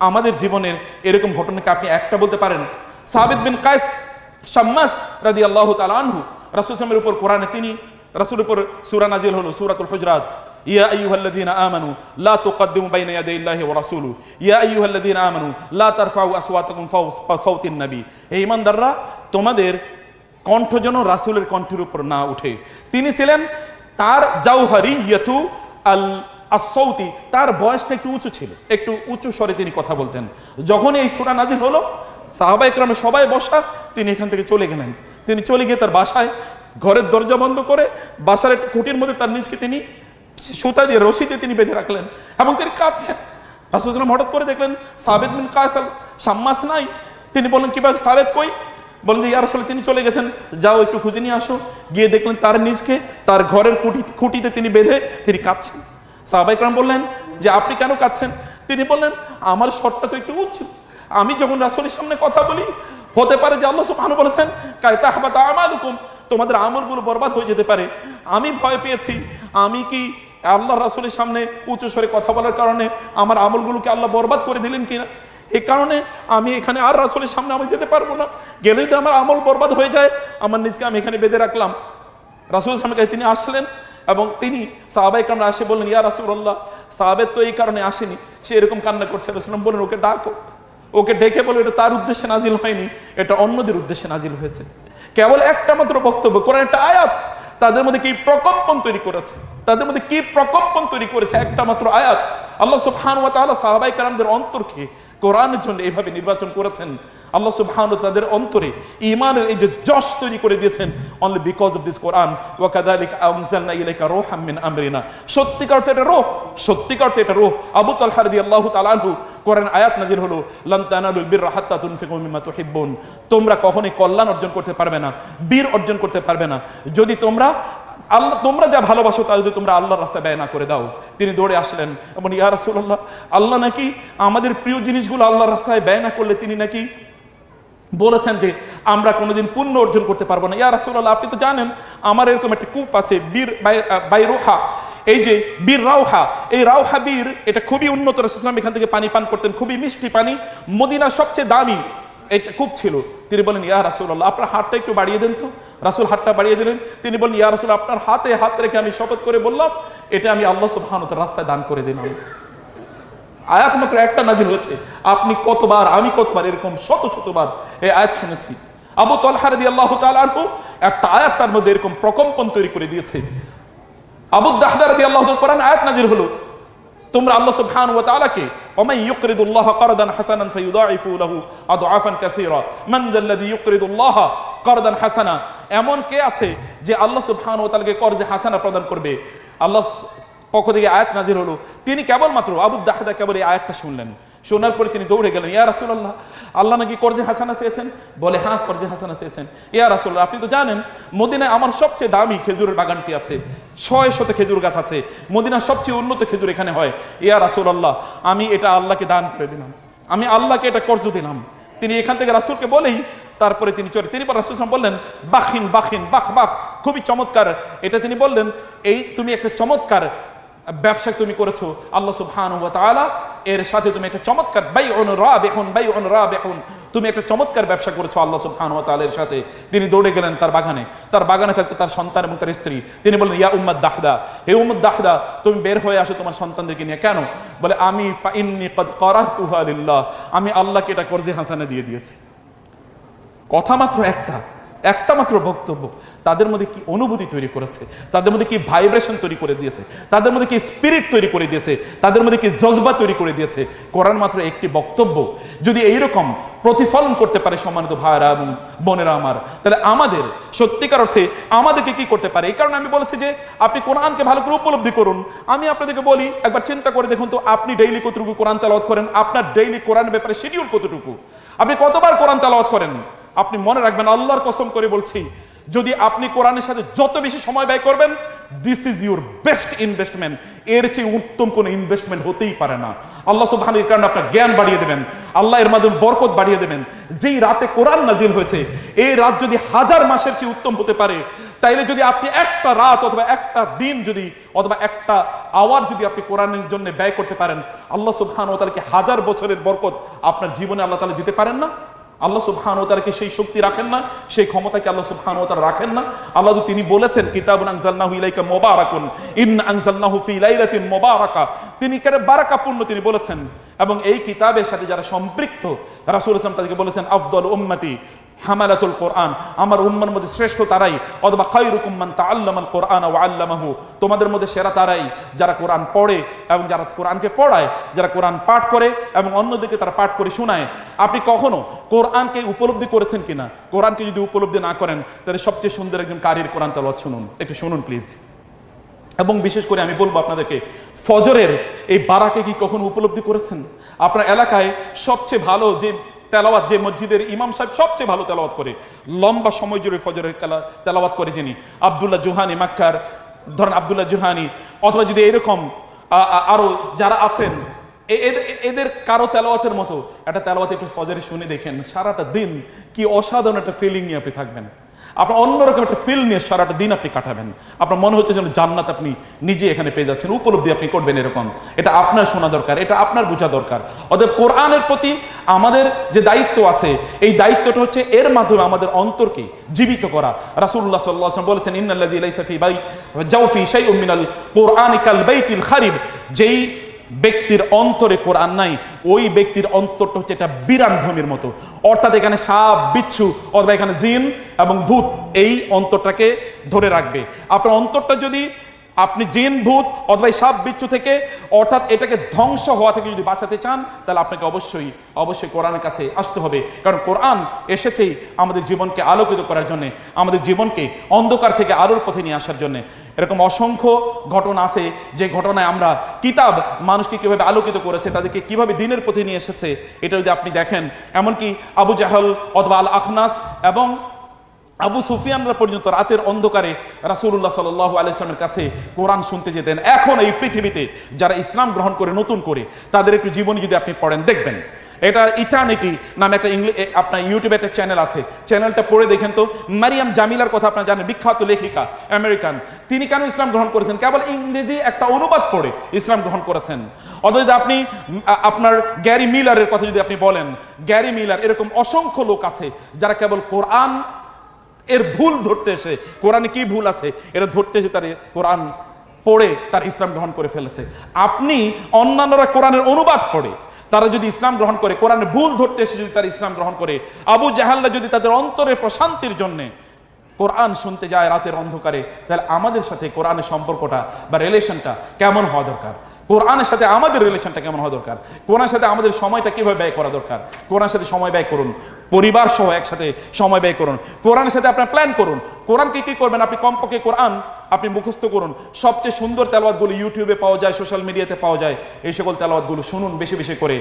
আমাদের জীবনের এরকম ঘটনাকে আপনি একটা বলতে পারেন। সাবিত বিন কায়েস শাম্মাস রাদিয়াল্লাহু তাআলা আনহু, রাসূল সাল্লাল্লাহু আলাইহি ওয়াসাল্লামের উপর কোরআনে তিনি, রাসূলের উপর সূরা নাজিল হলো, সূরাতুল হুজরাত, ইয়া আইয়ুহাল্লাযীনা আমানু লা তুকদ্দিমু বাইনা ইয়াদাইল্লাহি ওয়া রাসূলু ইয়া আইয়ুহাল্লাযীনা আমানু লা তারফাউ আসওয়াতাকুম ফাওকা সাওতিন নবী, হে ঈমানদাররা তোমাদের কণ্ঠ যেন রাসূলের কণ্ঠের উপর না উঠে। তিনি ছিলেন, তার জাওহারিয়াতু আল আসৌতি, তার বয়সটা একটু উঁচু ছিল, একটু উঁচু স্বরে তিনি কথা বলতেন। যখন এই সূরা নাজিল হলো, সাহাবায়ে কেরাম সবাই বসা, তিনি এখান থেকে চলে গেলেন। তিনি চলে গিয়ে তার বাসায় ঘরের দরজা বন্ধ করে বাসার একটা খুঁটির মধ্যে তার নিজকে তিনি সুতা দিয়ে, রশি দিয়ে তিনি বেঁধে রাখলেন, এবং তিনি কাঁদছেন। রাসূল সাল্লাল্লাহু আলাইহি ওয়াসাল্লাম হঠাৎ করে দেখলেন সাবিত বিন কায়েস শাম্মাস নাই। তিনি বললেন, কিভাবে সাবিত কই? বলেন যে ইয়া রাসূলুল্লাহ, তিনি চলে গেছেন, যাও একটু খুঁজে নিয়ে আসো। গিয়ে দেখলেন তার নিজকে তার ঘরের খুঁটিতে তিনি বেঁধে তিনি কাঁদছেন। সাহাবায়ে কেরাম বললেন, যে আপনি কেন কাঁদছেন? তিনি বললেন, আমার স্বরটা তো একটু উচ্চ, আমি যখন রাসূলের সামনে কথা বলি হতে পারে যে আল্লাহ সুবহানাহু বলেছেন কায়তাহবাতা আমালুকুম, তোমাদের আমলগুলো বরবাদ হয়ে যেতে পারে। আমি ভয় পেয়েছি, আমি কি আল্লাহ রাসূলের সামনে উচ্চ স্বরে কথা বলার কারণে আমার আমলগুলোকে আল্লাহ বরবাদ করে দিলেন কিনা, এই কারণে আমি এখানে আর রাসূলের সামনে আমি যেতে পারবো না, গেলে যদি আমার আমল বরবাদ হয়ে যায়, আমার নিজকে আমি এখানে বেঁধে রাখলাম। রাসূলের সামনে তিনি আসলেন এবং তিনি সাহাবায়ে কেরামরা আসে বললেন, ইয়া রাসূলুল্লাহ, সাহাবের তো এই কারণে আসেনি, সে এরকম কান্না করছে। রাসূলুল্লাহ বললেন, ওকে ডাকো। ওকে ডেকে বলে, এটা তার উদ্দেশ্যে নাজিল হয়নি, এটা অন্যদের উদ্দেশ্যে নাজিল হয়েছে। কেবল একটা মাত্র বক্তব্য, কোরআন একটা আয়াত, তাদের মধ্যে কি প্রকম্পন তৈরি করেছে, তাদের মধ্যে কি প্রকম্পন তৈরি করেছে একটা মাত্র আয়াত। আল্লাহ সুবহানাহু ওয়া তাআলা সাহাবায়ে কেরামদের অন্তরকে কোরআনের জন্য এইভাবে নির্বাচন করেছেন। আল্লাহ সুবহানাহু ওয়া তাআলা তাদের অন্তরে ঈমানের এই যে যশ তৈরি করে দিয়েছেন অনলি বিকজ অফ দিস কোরআন। ওয়া কাযালিকা আনজালনা ইলাইকা রূহাম মিন আমরিনা, সত্যিকার অর্থে এটা রূহ, সত্যিকার অর্থে এটা রূহ। আবু তালহা রাদিয়াল্লাহু তাআলা আনহু কোরআন আয়াত নাযিল হলো, লান তানালুল বিররা হাত্তা তুনফিকু মিম্মা তুহিব্বুন, তোমরা কখনোই কল্যাণ অর্জন করতে পারবে না, বীর অর্জন করতে পারবে না যদি তোমরা যা ভালোবাসো তা যদি তোমরা আল্লাহর রাস্তায় ব্যয় না করে দাও। তিনি দৌড়ে আসলেন এবং ইয়া রাসূলুল্লাহ, আল্লাহ নাকি আমাদের প্রিয় জিনিসগুলো আল্লাহর রাস্তায় ব্যয় না করলে তিনি নাকি বলেছেন যে আমরা কোনোদিন পুণ্য অর্জন করতে পারবো না। ইয়া রাসূলুল্লাহ, আপনি তো জানেন আমার এরকম একটা কূপ আছে বীর বাইরুহা, এই যে বীর রাউহা, এই রাউহা বীর এটা খুবই উন্নত, রাসূল সাল্লাল্লাহু আলাইহি ওয়াসাল্লাম এখান থেকে পানি পান করতেন, খুবই মিষ্টি পানি, মদিনার সবচেয়ে দামি এটা কূপ ছিল। তিনি বলেন, ইয়া রাসূলুল্লাহ, আপনার হাতটা একটু বাড়িয়ে দেন তো। রাসূল হাতটা বাড়িয়ে দিলেন। তিনি বলেন, ইয়া রাসূল, আপনার হাতে হাত রেখে আমি শপথ করে বললাম এটা আমি আল্লাহ সুবহানাহু ওয়া তাআলার রাস্তায় দান করে দিলাম। আয়াত মাত্র একটা নাজিল হয়েছে, আপনি কতবার আমি কতবার এরকম শত শতবার এই আয়াত শুনেছি। আবু তালহা রাদিয়াল্লাহু তাআলা আনহু একটা আয়াত তার মধ্যে এরকম প্রকম্পন তৈরি করে দিয়েছে। আবু দাহদা রাদিয়াল্লাহু তাআলা কোরআন আয়াত নাজিল হলো, তোমরা আল্লাহ সুবহানাহু ওয়া তাআলাকে ওয়ামান ইউকরিদুল্লাহ কারদান হাসানান ফায়ুদাইফু লাহু আদআফান কাসীরা মান যাল্লাযী ইউকরিদুল্লাহ কারদান হাসানা, এমন কে আছে যে আল্লাহ সুবহানাহু ওয়া তাআলাকে কর্জে হাসানা প্রদান করবে। আল্লাহ পক্ষ থেকে আয়াত নাজির হলো, তিনি কেবলমাত্র আবু দাহদা কেবল এই আয়াতটা শুনলেন, শোনার পরে তিনি দৌড়ে গেলেন, ইয়া রাসূলুল্লাহ, আল্লাহ নাকি কর্জে হাসানা চেয়েছেন? বলে, হ্যাঁ কর্জে হাসানা চেয়েছেন। ইয়া রাসূলুল্লাহ, আপনি তো জানেন মদিনায় আমার সবচেয়ে দামি খেজুরের বাগানটি আছে, 600 খেজুর গাছ আছে, মদিনার সবচেয়ে উন্নত খেজুর এখানে হয়। ইয়া রাসূলুল্লাহ, আমি এটা আল্লাহকে দান করে দিলাম, আমি আল্লাহকে এটা কর্জ দিলাম। তিনি এখান থেকে রাসূলকে বলেই তারপরে তিনি চলে, তিনি রাসূল সাল্লাল্লাহু আলাইহি ওয়াসাল্লাম বললেন, বাখিন বাখিন বাখ বাখ, খুবই চমৎকার এটা। তিনি বললেন, এই তুমি একটা চমৎকার ব্যবসা তুমি করেছো আল্লাহ সুবহানাহু ওয়া তাআলা এর সাথে, তুমি একটা চমৎকার বাইউন রাবিহুন, তুমি একটা চমৎকার ব্যবসা করেছো আল্লাহ সুবহানাহু ওয়া তাআলার সাথে। তিনি দৌড়ে গেলেন তার বাগানে থাকতো তার সন্তান এবং তার স্ত্রী। তিনি বললেন, ইয়া উম্মাত দাহদা, হে উম্মাত দাহদা, তুমি বের হয়ে আসো তোমার সন্তানদেরকে নিয়ে। কেন? বলে, আমি ফাইন্নী ক্বাদ কারাহতুহা লিল্লাহ, আমি আল্লাহকে এটা কর্জে হাসানা দিয়ে দিয়েছি। কথা মাত্র একটা মাত্র বক্তব্য তাদের মধ্যে কি অনুভূতি তৈরি করেছে, তাদের মধ্যে কি ভাইব্রেশন তৈরি করে দিয়েছে, তাদের মধ্যে কি স্পিরিট তৈরি করে দিয়েছে, তাদের মধ্যে কি জজবা তৈরি করে দিয়েছে। কোরআন মাত্র একটি বক্তব্য যদি এইরকম প্রতিফলন করতে পারে সম্মানিত ভাইরা এবং বোনেরা আমার, তাহলে আমাদের সত্যিকার অর্থে আমাদেরকে কি করতে পারে। এই কারণে আমি বলেছি যে আপনি কোরআনকে ভালো করে উপলব্ধি করুন। আমি আপনাদেরকে বলি, একবার চিন্তা করে দেখুন তো, আপনি ডেইলি কতটুকু কোরআন তেলাওয়াত করেন, আপনার ডেইলি কোরআনের ব্যাপারে শিডিউল কতটুকু, আপনি কতবার কোরআন তেলাওয়াত করেন। আপনি মনে রাখবেন, আল্লাহর কসম করে বলছি, যদি আপনি কোরআনের সাথে যত বেশি সময় ব্যয় করবেন, this is your best investment, এর চেয়ে উত্তম কোন ইনভেস্টমেন্ট হতেই পারে না। আল্লাহ সুবহানাহু ওয়া তাআলা আপনার জ্ঞান বাড়িয়ে দেবেন, আল্লাহ এর মাধ্যমে বরকত বাড়িয়ে দেবেন। যেই রাতে কোরআন নাজিল হয়েছে, এই রাত যদি 1000 মাসের চেয়ে উত্তম হতে পারে, তাইলে যদি আপনি একটা রাত অথবা একটা দিন যদি অথবা একটা আওয়ার যদি আপনি কোরআনের জন্য ব্যয় করতে পারেন, আল্লাহ সুবহানাহু ওয়া তাআলা কি 1000 বছরের বরকত আপনার জীবনে আল্লাহ তাআলা দিতে পারেন না? আল্লাহ সুবহানাহু ওয়া তাআলা কি সেই শক্তি রাখেন না, সেই ক্ষমতা কি আল্লাহ সুবহানাহু ওয়া তাআলা রাখেন না? আল্লাহ তো তিনি বলেছেন, কিতাবুন আনজালনাহু ইলাইকা মুবারাকুন ইন্না আনজালনাহু ফি লাইলাতিন মুবারাকা, তিনি কেন বারাকাপূর্ণ তিনি বলেছেন। এবং এই কিতাবের সাথে যারা সম্পৃক্ত, রাসূল সাল্লাল্লাহু আলাইহি ওয়াসাল্লাম তাদেরকে বলেছেন, আফদাল উম্মতি হামালাতুল কোরআন, আমার উম্মার মধ্যে শ্রেষ্ঠ তারাই, অথবা খায়রুকুম মান তাআল্লামাল কোরআন ওয়া আল্লামাহু, তোমাদের মধ্যে সেরা তারাই যারা কোরআন পড়ে এবং যারা কোরআনকে পড়ায়, যারা কোরআন পাঠ করে এবং অন্যদিকে তারা পাঠ করে শোনায়। আপনি কখনো কোরআনকে উপলব্ধি করেছেন কিনা? কোরআনকে যদি উপলব্ধি না করেন, তাহলে সবচেয়ে সুন্দর একজন কারীর কোরআন তেলাওয়াত শুনুন, একটু শুনুন প্লিজ। এবং বিশেষ করে আমি বলবো আপনাদেরকে, ফজরের এই বারাকে কি কখনো উপলব্ধি করেছেন? আপনার এলাকায় সবচেয়ে ভালো যে তেলাওয়াত, যে মসজিদের ইমাম সাহেব সবচেয়ে ভালো তেলাওয়াত করে, লম্বা সময় জুড়ে ফজরের তেলাওয়াত করে যিনি, আব্দুল্লাহ জুহানি, মক্কার ধরেন আব্দুল্লাহ জুহানি, অথবা যদি এরকম আরো যারা আছেন এদের কারো তেলাওয়াতের মতো একটা তেলাওয়াত একটু ফজরে শুনে দেখেন, সারাটা দিন কি অসাধারণ একটা ফিলিং নিয়ে আপনি থাকবেন। আপনার অন্যরকম একটা ফিল নিয়ে সারাটা দিন আপনি কাটাবেন। আপনার মনে হচ্ছে যেন জান্নাত আপনি নিজে এখানে পেয়ে যাচ্ছেন, উপলব্ধি আপনি করবেন এরকম। এটা আপনার শোনা দরকার, এটা আপনার বোঝা দরকার। অতএব কোরআনের প্রতি আমাদের যে দায়িত্ব আছে, এই দায়িত্বটা হচ্ছে এর মাধ্যমে আমাদের অন্তরকে জীবিত করা। রাসূলুল্লাহ সাল্লাল্লাহু আলাইহি ওয়াসাল্লাম বলেছেন, ইন্নাল্লাযী লাইসা ফী বাইত জাওফি শাইউম মিনাল কুরআনি কাল বাইতিল খারিব। যেই ব্যক্তির অন্তরে কোরআন নাই, ওই ব্যক্তির অন্তরটা হচ্ছে এটা বিরান ভূমির মতো। অর্থাৎ এখানে সাপ বিচ্ছু অথবা এখানে জিন এবং ভূত এই অন্তরটাকে ধরে রাখবে। আপনার অন্তরটা যদি আপনি জিন ভূত অথবা সাপ বিচ্ছু থেকে, অর্থাৎ এটাকে ধ্বংস হওয়া থেকে যদি বাঁচাতে চান, তাহলে আপনাকে অবশ্যই অবশ্যই কোরআনের কাছে আসতে হবে। কারণ কোরআন এসেছেই আমাদের জীবনকে আলোকিত করার জন্য, আমাদের জীবনকে অন্ধকার থেকে আলোর পথে নিয়ে আসার জন্য। এরকম অসংখ্য ঘটনা আছে যে ঘটনায় আমরা কিতাব মানুষকে কিভাবে আলোকিত করেছে, তাদেরকে কিভাবে দিনের পথে নিয়ে এসেছে, এটা যদি আপনি দেখেন। এমনকি আবু জাহল অথবা আল আখনাস এবং আবু সুফিয়ানরা পর্যন্ত রাতের অন্ধকারে রাসূলুল্লাহ সাল্লাল্লাহু আলাইহি ওয়াসাল্লামের কাছে কোরআন শুনতে যেতেন। এখন এই পৃথিবীতে যারা ইসলাম গ্রহণ করে নতুন করে, তাদের একটু জীবনী যদি আপনি পড়েন দেখবেন। এটা ইটার্নিটি নামে একটা আপনার ইউটিউবে একটা চ্যানেল আছে, চ্যানেলটা পড়ে দেখেন তো। মারিয়াম জামিলার কথা আপনারা জানেন, বিখ্যাত লেখিকা আমেরিকান। তিনি কেন ইসলাম গ্রহণ করেছেন? কেবল ইংরেজি একটা অনুবাদ পড়ে ইসলাম গ্রহণ করেছেন। অথচ আপনি আপনার গ্যারি মিলারের কথা যদি আপনি বলেন, গ্যারি মিলার, এরকম অসংখ্য লোক আছে যারা কেবল কোরআন এর ভুল ধরতে এসে, কোরআনে কি ভুল আছে এটা ধরতে এসে তার কোরআন পড়ে তার ইসলাম গ্রহণ করে ফেলেছে। আপনি অন্যান্যরা কোরআনের অনুবাদ পড়ে তারা যদি ইসলাম গ্রহণ করে, কোরআনের ভুল ধরতে এসে যদি তারা ইসলাম গ্রহণ করে, আবু জাহাল্লা যদি তাদের অন্তরের প্রশান্তির জন্য কোরআন শুনতে যায় রাতের অন্ধকারে, তাহলে আমাদের সাথে কোরআনের সম্পর্কটা বা রিলেশনটা কেমন হওয়া দরকার? কোরআনের সাথে আমাদের রিলেশনটা কেমন হওয়া দরকার? কোরআনের সাথে আমাদের সময়টা কিভাবে ব্যয় করা দরকার? কোরআনের সাথে সময় ব্যয় করুন, পরিবার সহ একসাথে সময় ব্যয় করুন। কোরআনের সাথে আপনার প্ল্যান করুন, কোরআনকে কি করবেন। আপনি কমপক্ষে কোরআন আপনি মুখস্থ করুন। সবচেয়ে সুন্দর তেলাওয়াতগুলো ইউটিউবে পাওয়া যায়, সোশ্যাল মিডিয়াতে পাওয়া যায়। এই সকল তেলাওয়াতগুলো শুনুন, বেশি বেশি করে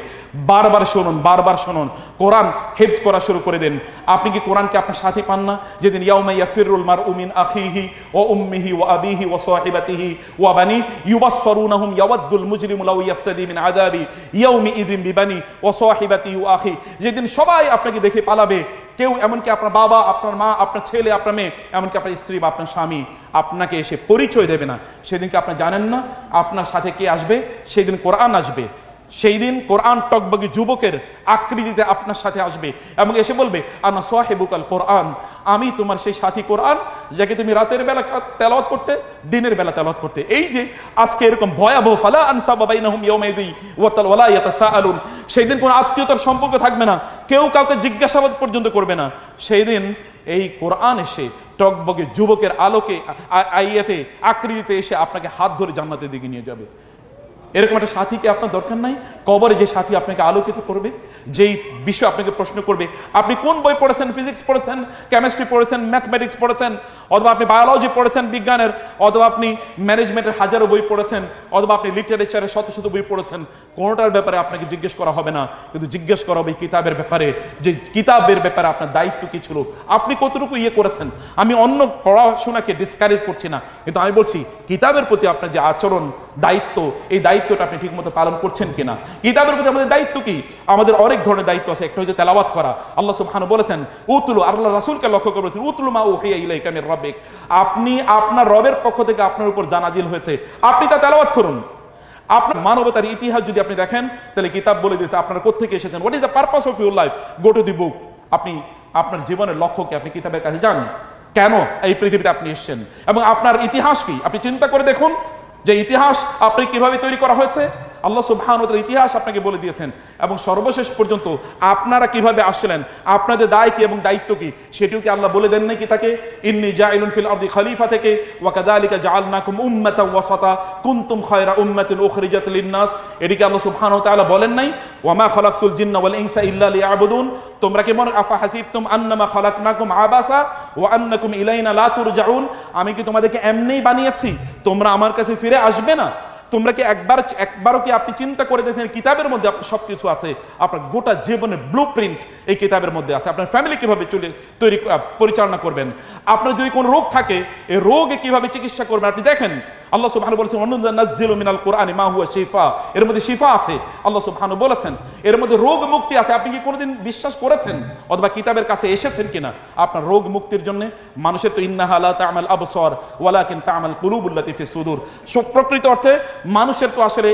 বারবার শুনুন, বারবার শুনুন। কোরআন হিফজ করা শুরু করে দিন। আপনি কি কোরআনকে আপনার সাথী পান না? যেদিন ইয়াউমা ইয়াফিরুল মারউ মিন আখিহি ওয়া উম্মিহি ওয়া আবিহি ওয়া সাহিবাতিহি ওয়া বানি ইউবাসসিরুনহুম ইয়াওয়াদ্দুল মুজরিমু লাউ ইয়াফতাদি মিন আযাবি ইয়াউমি ইযিন বিবানি ওয়া সাহিবাতিহি ওয়া আখি। যেদিন সবাই আপনাকে দেখে পালাবে, কেউ এমনকি আপনার বাবা, আপনার মা, আপনার ছেলে, আপনার মেয়ে, এমনকি আপনার স্ত্রী বা আপনার স্বামী আপনাকে এসে পরিচয় দেবে না, সেদিনকে আপনি জানেন না আপনার সাথে কে আসবে? সেদিন কোরআন আসবে। সেই দিন কোরআন টকবগি যুবকের আকৃতিতে আপনার সাথে আসবে এবং এসে বলবে, আনা সাহিবুকাল কোরআন, আমি তোমার সেই সাথী কোরআন, যাকে তুমি রাতের বেলা তেলাওয়াত করতে, দিনের বেলা তেলাওয়াত করতে। এই যে আজকে এরকম ভয়াবহ, ফালা আনসাবা বাইনাহুম ইয়াউমাইযি ওয়ালা ইয়াতাসাআলুন, সেই দিন কোনো আত্মীয়তার সম্পর্ক থাকবে না, কেউ কাউকে জিজ্ঞাসাবাদ পর্যন্ত করবে না। সেই দিন এই কোরআন এসে টকবগে যুবকের আলোকে আইয়াতে আকৃতিতে এসে আপনাকে হাত ধরে জান্নাতের দিকে নিয়ে যাবে। এরকম একটা সাথীকে আপনার দরকার নাই? কবরে যে সাথী আপনাকে আলোকিত করবে, যেই বিষয় আপনাকে প্রশ্ন করবে, আপনি কোন বই পড়েছেন, ফিজিক্স পড়েছেন, কেমিস্ট্রি পড়েছেন, ম্যাথমেটিক্স পড়েছেন, অথবা আপনি বায়োলজি পড়েছেন বিজ্ঞানের, অথবা আপনি ম্যানেজমেন্টের হাজারো বই পড়েছেন, অথবা আপনি লিটারেচারের শত শত বই পড়েছেন, কোনোটার ব্যাপারে আপনাকে জিজ্ঞেস করা হবে না, কিন্তু জিজ্ঞেস করা হবে কিতাবের ব্যাপারে, যে কিতাবের ব্যাপারে আপনার দায়িত্ব কি ছিল, আপনি কতটুকু ইয়ে করেছেন। আমি অন্য পড়াশোনাকে ডিসকারেজ করছি না, কিন্তু আমি বলছি কিতাবের প্রতি আপনার যে আচরণ, দায়িত্ব, এই দায়িত্বটা আপনি ঠিকমতো পালন করছেন কিনা। কিতাবের প্রতি আমাদের দায়িত্ব কি? আমাদের অনেক ধরনের দায়িত্ব আছে। একটা হচ্ছে তেলাওয়াত করা। আল্লাহ সুবহানাহু বলেছেন, উতলু, আল্লাহ রাসূলকে লক্ষ্য করে বলেছেন, উতলু মা উহিয়া ইলাইকা মির রাব্বিক, আপনি আপনার রবের পক্ষ থেকে আপনার উপর যা নাজিল হয়েছে আপনি তা তেলাওয়াত করুন। আপনার মানবতার ইতিহাস যদি আপনি দেখেন, তাহলে কিতাব বলে দিয়েছে আপনারা কোত্থেকে এসেছেন। What is the purpose of your life? Go to the book. আপনি আপনার জীবনের লক্ষ্য কি? আপনি কিতাবের কাছে যান। কেন এই পৃথিবীতে আপনি এসেছেন এবং আপনার ইতিহাস কি? আপনি চিন্তা করে দেখুন যে ইতিহাস আপনি কিভাবে তৈরি করা হয়েছে। আল্লাহ সুবহানাহু ওয়া তাআলা ইতিহাস আপনাকে বলে দিয়েছেন এবং সর্বশেষ পর্যন্ত আপনারা কিভাবে আসছিলেন, আপনাদের দায় কি এবং দায়িত্ব কি, সেটিও কি আল্লাহ বলে দেন নাকি তাকে? ইন্নী জাইলুন ফিল আরদি খলিফা থেকে ওয়া কাযালিকা জাআলনাকুম উম্মাতান ওয়াসাতা কুনতুম খায়রা উম্মাতিন উখরিজাত লিন-নাস, এটিকে আল্লাহ সুবহানাহু ওয়া তাআলা বলেন নাই? ওয়া মা খালাকতুল জিন্না ওয়াল ইনসা ইল্লা লিয়াবুদুন, তোমরা কি মনে আফা হাসিবতুম আন্নামা খালাকনাকুম আবাসা ওয়া আন্নাকুম ইলাইনা লা তুরজাউন, আমি কি তোমাদেরকে এমনিই বানিয়েছি, তোমরা আমার কাছে ফিরে আসবে না? তোমরা কি একবারও কি আপনি চিন্তা করে দেখেন কিতাবের মধ্যে আপনার সবকিছু আছে, আপনার গোটা জীবনের ব্লুপ্রিন্ট এই কিতাবের মধ্যে আছে। আপনার ফ্যামিলি কিভাবে পরিচালনা করবেন, আপনার যদি কোনো রোগ থাকে এই রোগে কিভাবে চিকিৎসা করবেন। আপনি দেখেন আল্লাহ সুবহানাহু বলেছেন ওয়ানুনাজ্জিলু মিনাল কুরআনি মা হুয়া শিফা, এর মধ্যে শিফা আছে। আল্লাহ সুবহানাহু বলেছেন এর মধ্যে রোগ মুক্তি আছে। আপনি কি কোনোদিন বিশ্বাস করেছেন অথবা কিতাবের কাছে এসেছেন কিনা আপনার রোগ মুক্তির জন্য? মানুষের তো ইন্নাহা লা তা'মাল আবসার ওয়ালাকিন তা'মাল কুলুবুল্লাতী ফিস সুদূর। প্রকৃত অর্থে মানুষের তো আসলে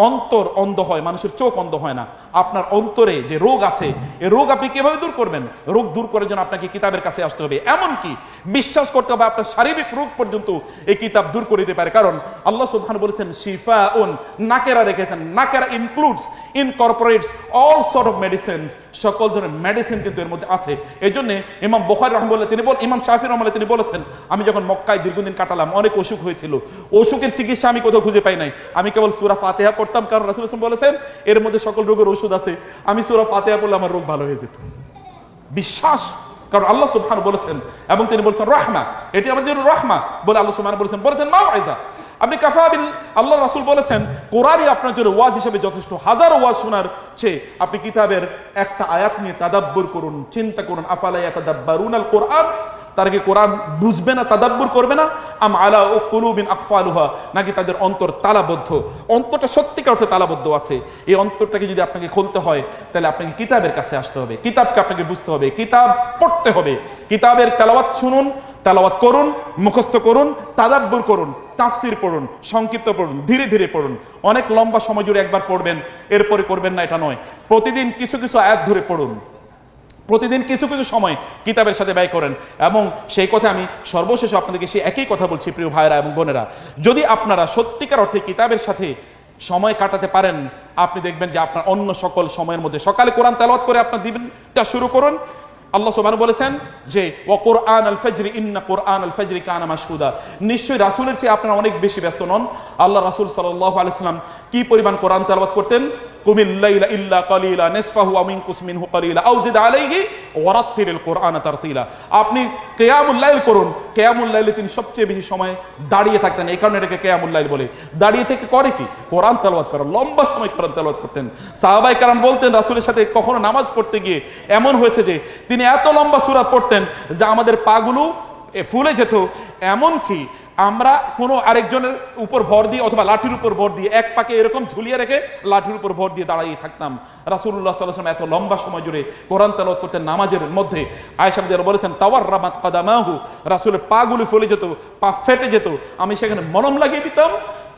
অন্তর অন্ধ হয়, মানুষের চোখ অন্ধ হয় না। আপনার অন্তরে যে রোগ আছে এই রোগ আপনি কিভাবে দূর করবেন? রোগ দূর করার জন্য আপনাকে কিতাবের কাছে আসতে হবে। এমনকি বিশ্বাস করতে হবে আপনার শারীরিক রোগ পর্যন্ত এই কিতাব দূর করে দিতে পারে। কারণ আল্লাহ সুবহানাহু বলেছেন শিফাউন, নাকেরা রেখেছেন। নাকেরা includes, incorporates all sort of medicines, সকল ধরনের মেডিসিন কিন্তু এর মধ্যে আছে। এই জন্য ইমাম বুখারী রাহিমাহুল্লাহ ইমাম শাফিঈ রাহিমাহুল্লাহ তিনি বলেছেন আমি যখন মক্কায় দীর্ঘদিন কাটালাম অনেক অসুখ হয়েছিল, অসুখের চিকিৎসা আমি কোথাও খুঁজে পাই নাই। আমি কেবল সূরা ফাতিহা পড়তাম, কারণ রাসূল সাল্লাল্লাহু আলাইহি ওয়াসাল্লাম বলেছেন এর মধ্যে সকল রোগের ওষুধ আছে। আমি সূরা ফাতিহা পড়লে আমার রোগ ভালো হয়ে যেত। বিশ্বাস, কারণ আল্লাহ সুবহানাহু বলেছেন এবং তিনি বলেছেন রাহমা, এটি আমাদের জন্য রাহমা বলে আল্লাহ সুবহানাহু বলেছেন মাউইজা। আপনি কাফাবিল, আল্লাহ রাসূল বলেছেন কোরআনই আপনার জন্য ওয়াজ হিসেবে যথেষ্ট। হাজারো ওয়াজ শোনার চেয়ে আপনি কিতাবের একটা আয়াত নিয়ে তাদাব্বুর করুন, চিন্তা করুন। আফালা ইয়াতাদাব্বারুনাল কোরআন, তারা কি কোরআন বুঝবে না, তাদাব্বুর করবে না? আম আলা কুলুবিন আকফালুহা, নাকি তাদের অন্তর তালাবদ্ধ? অন্তরটা সত্যিকার অর্থে তালাবদ্ধ আছে। এই অন্তরটাকে যদি আপনাকে খুলতে হয় তাহলে আপনাকে কিতাবের কাছে আসতে হবে, কিতাবকে আপনাকে বুঝতে হবে, কিতাব পড়তে হবে। কিতাবের তেলাওয়াত শুনুন, তেলাওয়াত করুন, মুখস্থ করুন, তাদাব্বুর করুন, তাফসির পড়ুন, সংক্ষিপ্ত পড়ুন, ধীরে ধীরে পড়ুন। অনেক লম্বা সময় জুড়ে একবার পড়বেন এরপরে করবেন না এটা নয়। প্রতিদিন কিছু কিছু আয়াত ধরে পড়ুন, প্রতিদিন কিছু কিছু সময় কিতাবের সাথে ব্যয় করেন। এবং সেই কথা আমি সর্বশেষে আপনাদেরকে সেই একই কথা বলছি প্রিয় ভাইরা এবং বোনেরা, যদি আপনারা সত্যিকার অর্থে কিতাবের সাথে সময় কাটাতে পারেন আপনি দেখবেন যে আপনার অন্য সকল সময়ের মধ্যে সকালে কোরআন তেলাওয়াত করে আপনার দিনটা শুরু করুন। আল্লাহ সুবহানাহু বলেছেন যে ওয়া কুরআনাল ফাজরি ইন্না কুরআনাল ফাজরি কানা মাশহুদা, নিশ্চয়ই রাসূলের চেয়ে আপনারা অনেক বেশি ব্যস্ত নন। আল্লাহ রাসূল সাল্লাল্লাহু আলাইহি সাল্লাম কি পরিমাণ কোরআন তেলাওয়াত করতেন? কুমিল লাইলা ইল্লা কালিলা নিসফাহু আও মিনকুস মিনহু কালিলা আও জিদ আলাইহি ওয়ারাত্তিলিল কুরআনা তারতিলা। আপনি কিয়ামুল লাইল করুন। কিয়ামুল লাইলে তিনি সবচেয়ে বেশি সময় দাঁড়িয়ে থাকতেন, এই কারণে এটাকে কিয়ামুল লাইল বলে। দাঁড়িয়ে থেকে করে কি? কোরআন তেলাওয়াত করা, লম্বা সময় কোরআন তেলাওয়াত করতেন। সাহাবায়ে কেরাম বলতেন রাসূলের সাথে কখনো নামাজ পড়তে গিয়ে এমন হয়েছে যে তিনি এত লম্বা সূরা পড়তেন যে আমাদের পাগুলো ফুলে যেত। এমনকি আমরা কোনো আরেকজনের উপর ভর দিয়ে অথবা লাঠির উপর ভর দিয়ে এক পাকে এরকম ঝুলিয়ে রেখে লাঠির উপর ভর দিয়ে দাঁড়িয়ে থাকতাম। রাসূলুল্লাহ সাল্লাল্লাহু আলাইহি ওয়াসাল্লাম এত লম্বা সময় জুড়ে কোরআন তেলাওয়াত করতেন নামাজের মধ্যে। আয়েশা রাদিয়াল্লাহু বলেছেন তাওয়াররামাত কাদামাহু, রাসূলের পাগুলো ফুলে যেত, পা ফেটে যেত। আমি সেখানে মলম লাগিয়ে দিতাম,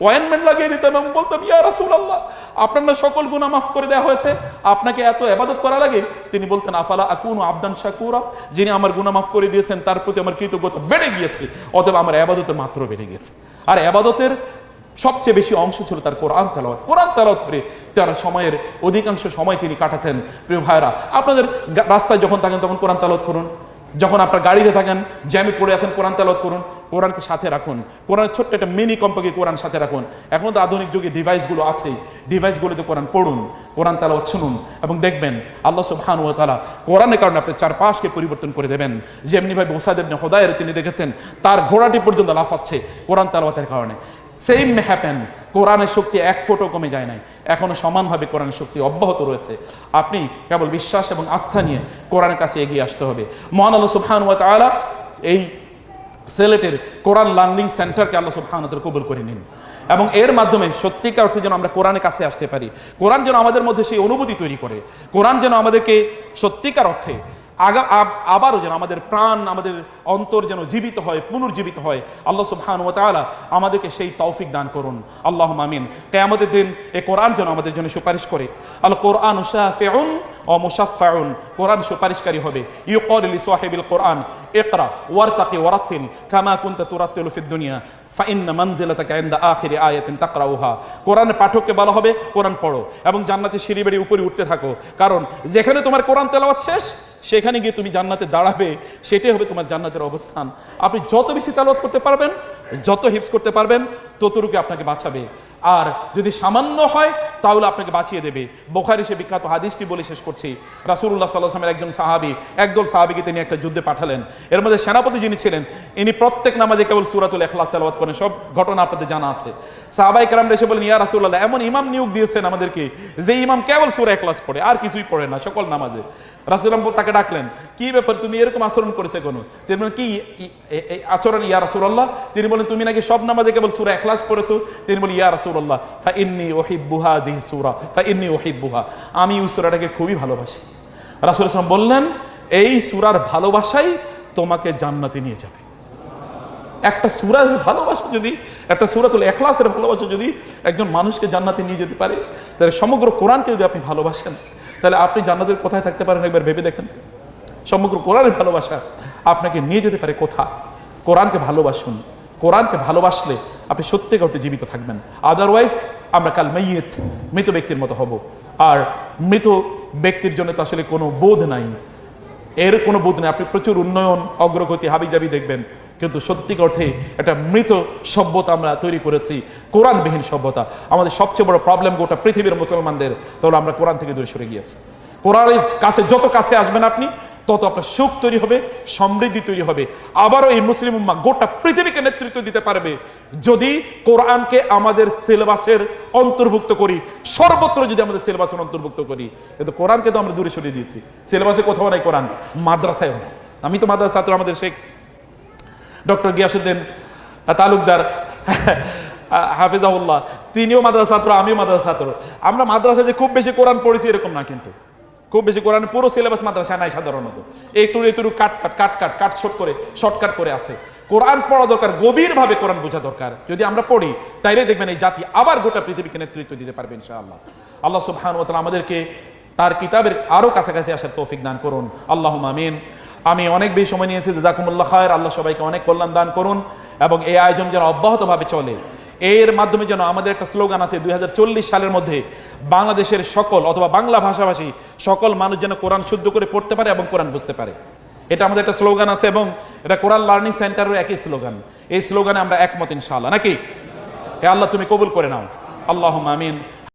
অয়েনমেন্ট লাগিয়ে দিতাম এবং বলতাম ইয়া রাসূলুল্লাহ আপনার না সকল গুনাহ মাফ করে দেওয়া হয়েছে, আপনাকে এত ইবাদত করা লাগে? তিনি বলতেন আফালা আকুনু আবদান শাকুরা, যিনি আমার গুনাহ মাফ করে দিয়েছেন তার প্রতি আমার কৃতজ্ঞতা বেড়ে গিয়েছে, অথবা আমার ইবাদতের মাত্র বেড়ে গিয়েছে। আর ইবাদতের সবচেয়ে বেশি অংশ ছিল তার কোরআন তেলাওয়াত। কোরআন তেলাওয়াত করে তার সময়ের অধিকাংশ সময় তিনি কাটাতেন। প্রিয় ভাইরা, আপনাদের রাস্তায় যখন থাকেন তখন কোরআন তেলাওয়াত করুন, যখন আপনার গাড়িতে থাকেন জ্যামে পড়ে আছেন কোরআন তেলাওয়াত করুন, কোরআনকে সাথে রাখুন। কোরআনের ছোট্ট একটা মিনি কম্পাকে কোরআন সাথে রাখুন। এখন তো আধুনিক যুগে ডিভাইসগুলো আছেই, ডিভাইসগুলোতে কোরআন পড়ুন, কোরআন তেলাওয়াত শুনুন এবং দেখবেন আল্লাহ সুবহানাহু ওয়া তাআলা কোরআনের কারণে আপনার চারপাশকে পরিবর্তন করে দেবেন। যেমনি ভাবে উসাদ ইবনে হুদায়র তিনি দেখেছেন তার ঘোড়াটি পর্যন্ত লাফাচ্ছে কোরআন তেলাওয়াতের কারণে। সেম হ্যাপেন, কোরআনের শক্তি এক ফোঁটা কমে যায় নাই, এখনো সমানভাবে কোরআনের শক্তি অব্যাহত রয়েছে। আপনি কেবল বিশ্বাস এবং আস্থা নিয়ে কোরআনের কাছে এগিয়ে আসতে হবে। মহান আল্লাহ সুবহানাহু ওয়া তাআলা এই সিলেটের কোরআন লার্নিং সেন্টারকে আল্লাহ সুবহানাহু ওয়া তাআলা কবুল করে নিন এবং এর মাধ্যমে সত্যিকার অর্থে যেন আমরা কোরআনের কাছে আসতে পারি। কোরআন যেন আমাদের মধ্যে সেই অনুভূতি তৈরি করে, কোরআন যেন আমাদেরকে সত্যিকার অর্থে আবারও যেন আমাদের প্রাণ, আমাদের অন্তর যেন জীবিত হয়, পুনর্জীবিত হয়। আল্লাহ সুবহানাহু ওয়া তাআলা আমাদেরকে সেই তৌফিক দান করুন, আল্লাহুম্মা আমিন। কিয়ামতের দিন এই কোরআন যেন আমাদের জন্য সুপারিশ করে। আল কোরআনু শাফিউন ওয়া মুশাফফাউন, কোরআন সুপারিশকারী হবে। ইউকালু লিসাহিবিল কোরআন ইকরা ওয়ারতাকি ওয়ারাত্তিল কামা কুনতা তুরাত্তিলু ফিদ দুনিয়া ফাইন্না মানজিলাতাকা ইনদা আখিরি আয়াতিন তাকরাউহা। কোরআনের পাঠককে বলা হবে কোরআন পড়ো এবং জান্নাতের সিঁড়ি বেড়ে উপরে উঠতে থাকো, কারণ যেখানে তোমার কোরআন তেলাওয়াত শেষ সেখানে গিয়ে তুমি জান্নাতে দাঁড়াবে, সেটাই হবে তোমার জান্নাতের অবস্থান। আপনি যত বেশি তেলাওয়াত করতে পারবেন, যত হিফজ করতে পারবেন, ততটুকু আপনাকে বাঁচাবে। আর যদি সামান্য হয় তাহলে আপনাকে বাঁচিয়ে দেবে। বুখারী সে বিখ্যাত হাদিসটি বলে শেষ করছি। রাসূলুল্লাহ সাল্লাল্লাহু আলাইহি ওয়াসাল্লামের একজন সাহাবী, একদল সাহাবীকে তিনি একটা যুদ্ধে পাঠালেন। এর মধ্যে সেনাপতি যিনি ছিলেন ইনি প্রত্যেক নামাজে কেবল সূরাতুল ইখলাস তেলাওয়াত করেন। সব ঘটনা আপনাদের জানা আছে। সাহাবায়ে কেরামরা এসে বলেন ইয়া রাসূলুল্লাহ, এমন ইমাম নিয়োগ দিয়েছেন আমাদেরকে যে ইমাম কেবল সূরা ইখলাস পড়ে, আর কিছুই পড়ে না সকল নামাজে। রাসূলুল্লাহ তাকে ডাকলেন, কি ব্যাপার, তুমি এরকম আচরণ করেছে কেন? তিনি বলেন, কি এই আচরণ ইয়া রাসূলুল্লাহ? তিনি বলেন, তুমি নাকি সব নামাজে কেবল সূরা ইখলাস পড়েছো। তিনি বলেন, ইয়া রাসূলুল্লাহ ফা ইন্নী উহিব্বুহা, হাযিহি সূরা ফা ইন্নী উহিব্বুহা, আমি এই সূরাটাকে খুবই ভালোবাসি। রাসূলুল্লাহ সাল্লাল্লাহু আলাইহি ওয়াসাল্লাম বললেন, এই সূরার ভালোবাসাই তোমাকে জান্নাতে নিয়ে যাবে। একটা সূরার ভালোবাসা যদি, একটা সূরাতুল ইখলাসের ভালোবাসা যদি একজন মানুষকে জান্নাতে নিয়ে যেতে পারে, তাহলে সমগ্র কোরআনকে যদি আপনি ভালোবাসেন, তাহলে আপনি জান্নাতের কোথায় থাকতে পারেন একবার ভেবে দেখেন। সমগ্র কোরআনের ভালোবাসা আপনাকে নিয়ে যেতে পারে কোথায়? কোরআনকে ভালোবাসুন। কোরআনকে ভালোবাসলে আপনি সত্যিকার অর্থে জীবিত থাকবেন। আদারওয়াইজ আমরা কাল মাইয়িত, মৃত ব্যক্তির মতো হব। আর মৃত ব্যক্তির জন্য তো আসলে কোনো বোধ নাই, এর কোনো বোধ নেই। আপনি প্রচুর উন্নয়ন, অগ্রগতি, হাবিজাবি দেখবেন, কিন্তু সত্যিকার অর্থে একটা মৃত সভ্যতা আমরা তৈরি করেছি, কোরআনবিহীন সভ্যতা। আমাদের সবচেয়ে বড় প্রবলেম গোটা পৃথিবীর মুসলমানদের, তাহলে আমরা কোরআন থেকে দূরে সরে গিয়েছি। কোরআনের কাছে যত কাছে আসবেন আপনি, তত আপনার সুখ তৈরি হবে, সমৃদ্ধি তৈরি হবে। আবারও এই মুসলিম উম্মাহ গোটা পৃথিবীকে নেতৃত্ব দিতে পারবে যদি কোরআনকে আমাদের সিলেবাসের অন্তর্ভুক্ত করি, সর্বত্র যদি আমাদের সিলেবাসের অন্তর্ভুক্ত করি। কিন্তু কোরআনকে তো আমরা দূরে সরিয়ে দিয়েছি। সিলেবাসে কোথাও নাই কোরআন, মাদ্রাসায় নাই। আমি তো মাদ্রাসা ছাত্র, আমাদের শেখ ডক্টর গিয়াসউদ্দিন তালুকদার হাফিজাহুল্লাহ, তিনিও মাদ্রাসা ছাত্র, আমিও মাদ্রাসা ছাত্র। আমরা মাদ্রাসায় যে খুব বেশি কোরআন পড়েছি এরকম না, কিন্তু খুব বেশি কোরআন পুরো সিলেবাস মাদ্রাসায় নাই সাধারণত। একটু শর্টকাট করে আছে। কোরআন পড়া দরকার, গভীরভাবে কোরআন বোঝা দরকার। যদি আমরা পড়ি, তাইলে দেখবেন এই জাতি আবার গোটা পৃথিবীকে নেতৃত্ব দিতে পারবে ইনশাআল্লাহ। আল্লাহ সুবহানাহু ওয়া তাআলা আমাদেরকে তার কিতাবের আরো কাছাকাছি আসার তৌফিক দান করুন। আল্লাহুম্মা আমিন। আমি অনেক বেশি সময় নিয়েছি, জাযাকুমুল্লাহ খায়র। আল্লাহ সবাইকে অনেক কল্যাণ দান করুন, এবং এই আয়োজন যেন অব্যাহতভাবে চলে। এর মাধ্যমে যেন আমাদের একটা স্লোগান আছে, 2040 সালের মধ্যে বাংলাদেশের সকল অথবা বাংলা ভাষাভাষী সকল মানুষ যেন কোরআন শুদ্ধ করে পড়তে পারে এবং কোরআন বুঝতে পারে। এটা আমাদের একটা স্লোগান আছে, এবং এটা কোরআন লার্নিং সেন্টারের একই স্লোগান। এই স্লোগানে আমরা একমত ইনশাআল্লাহ, নাকি? হে আল্লাহ, তুমি কবুল করে নাও। আল্লাহুম্মা আমিন।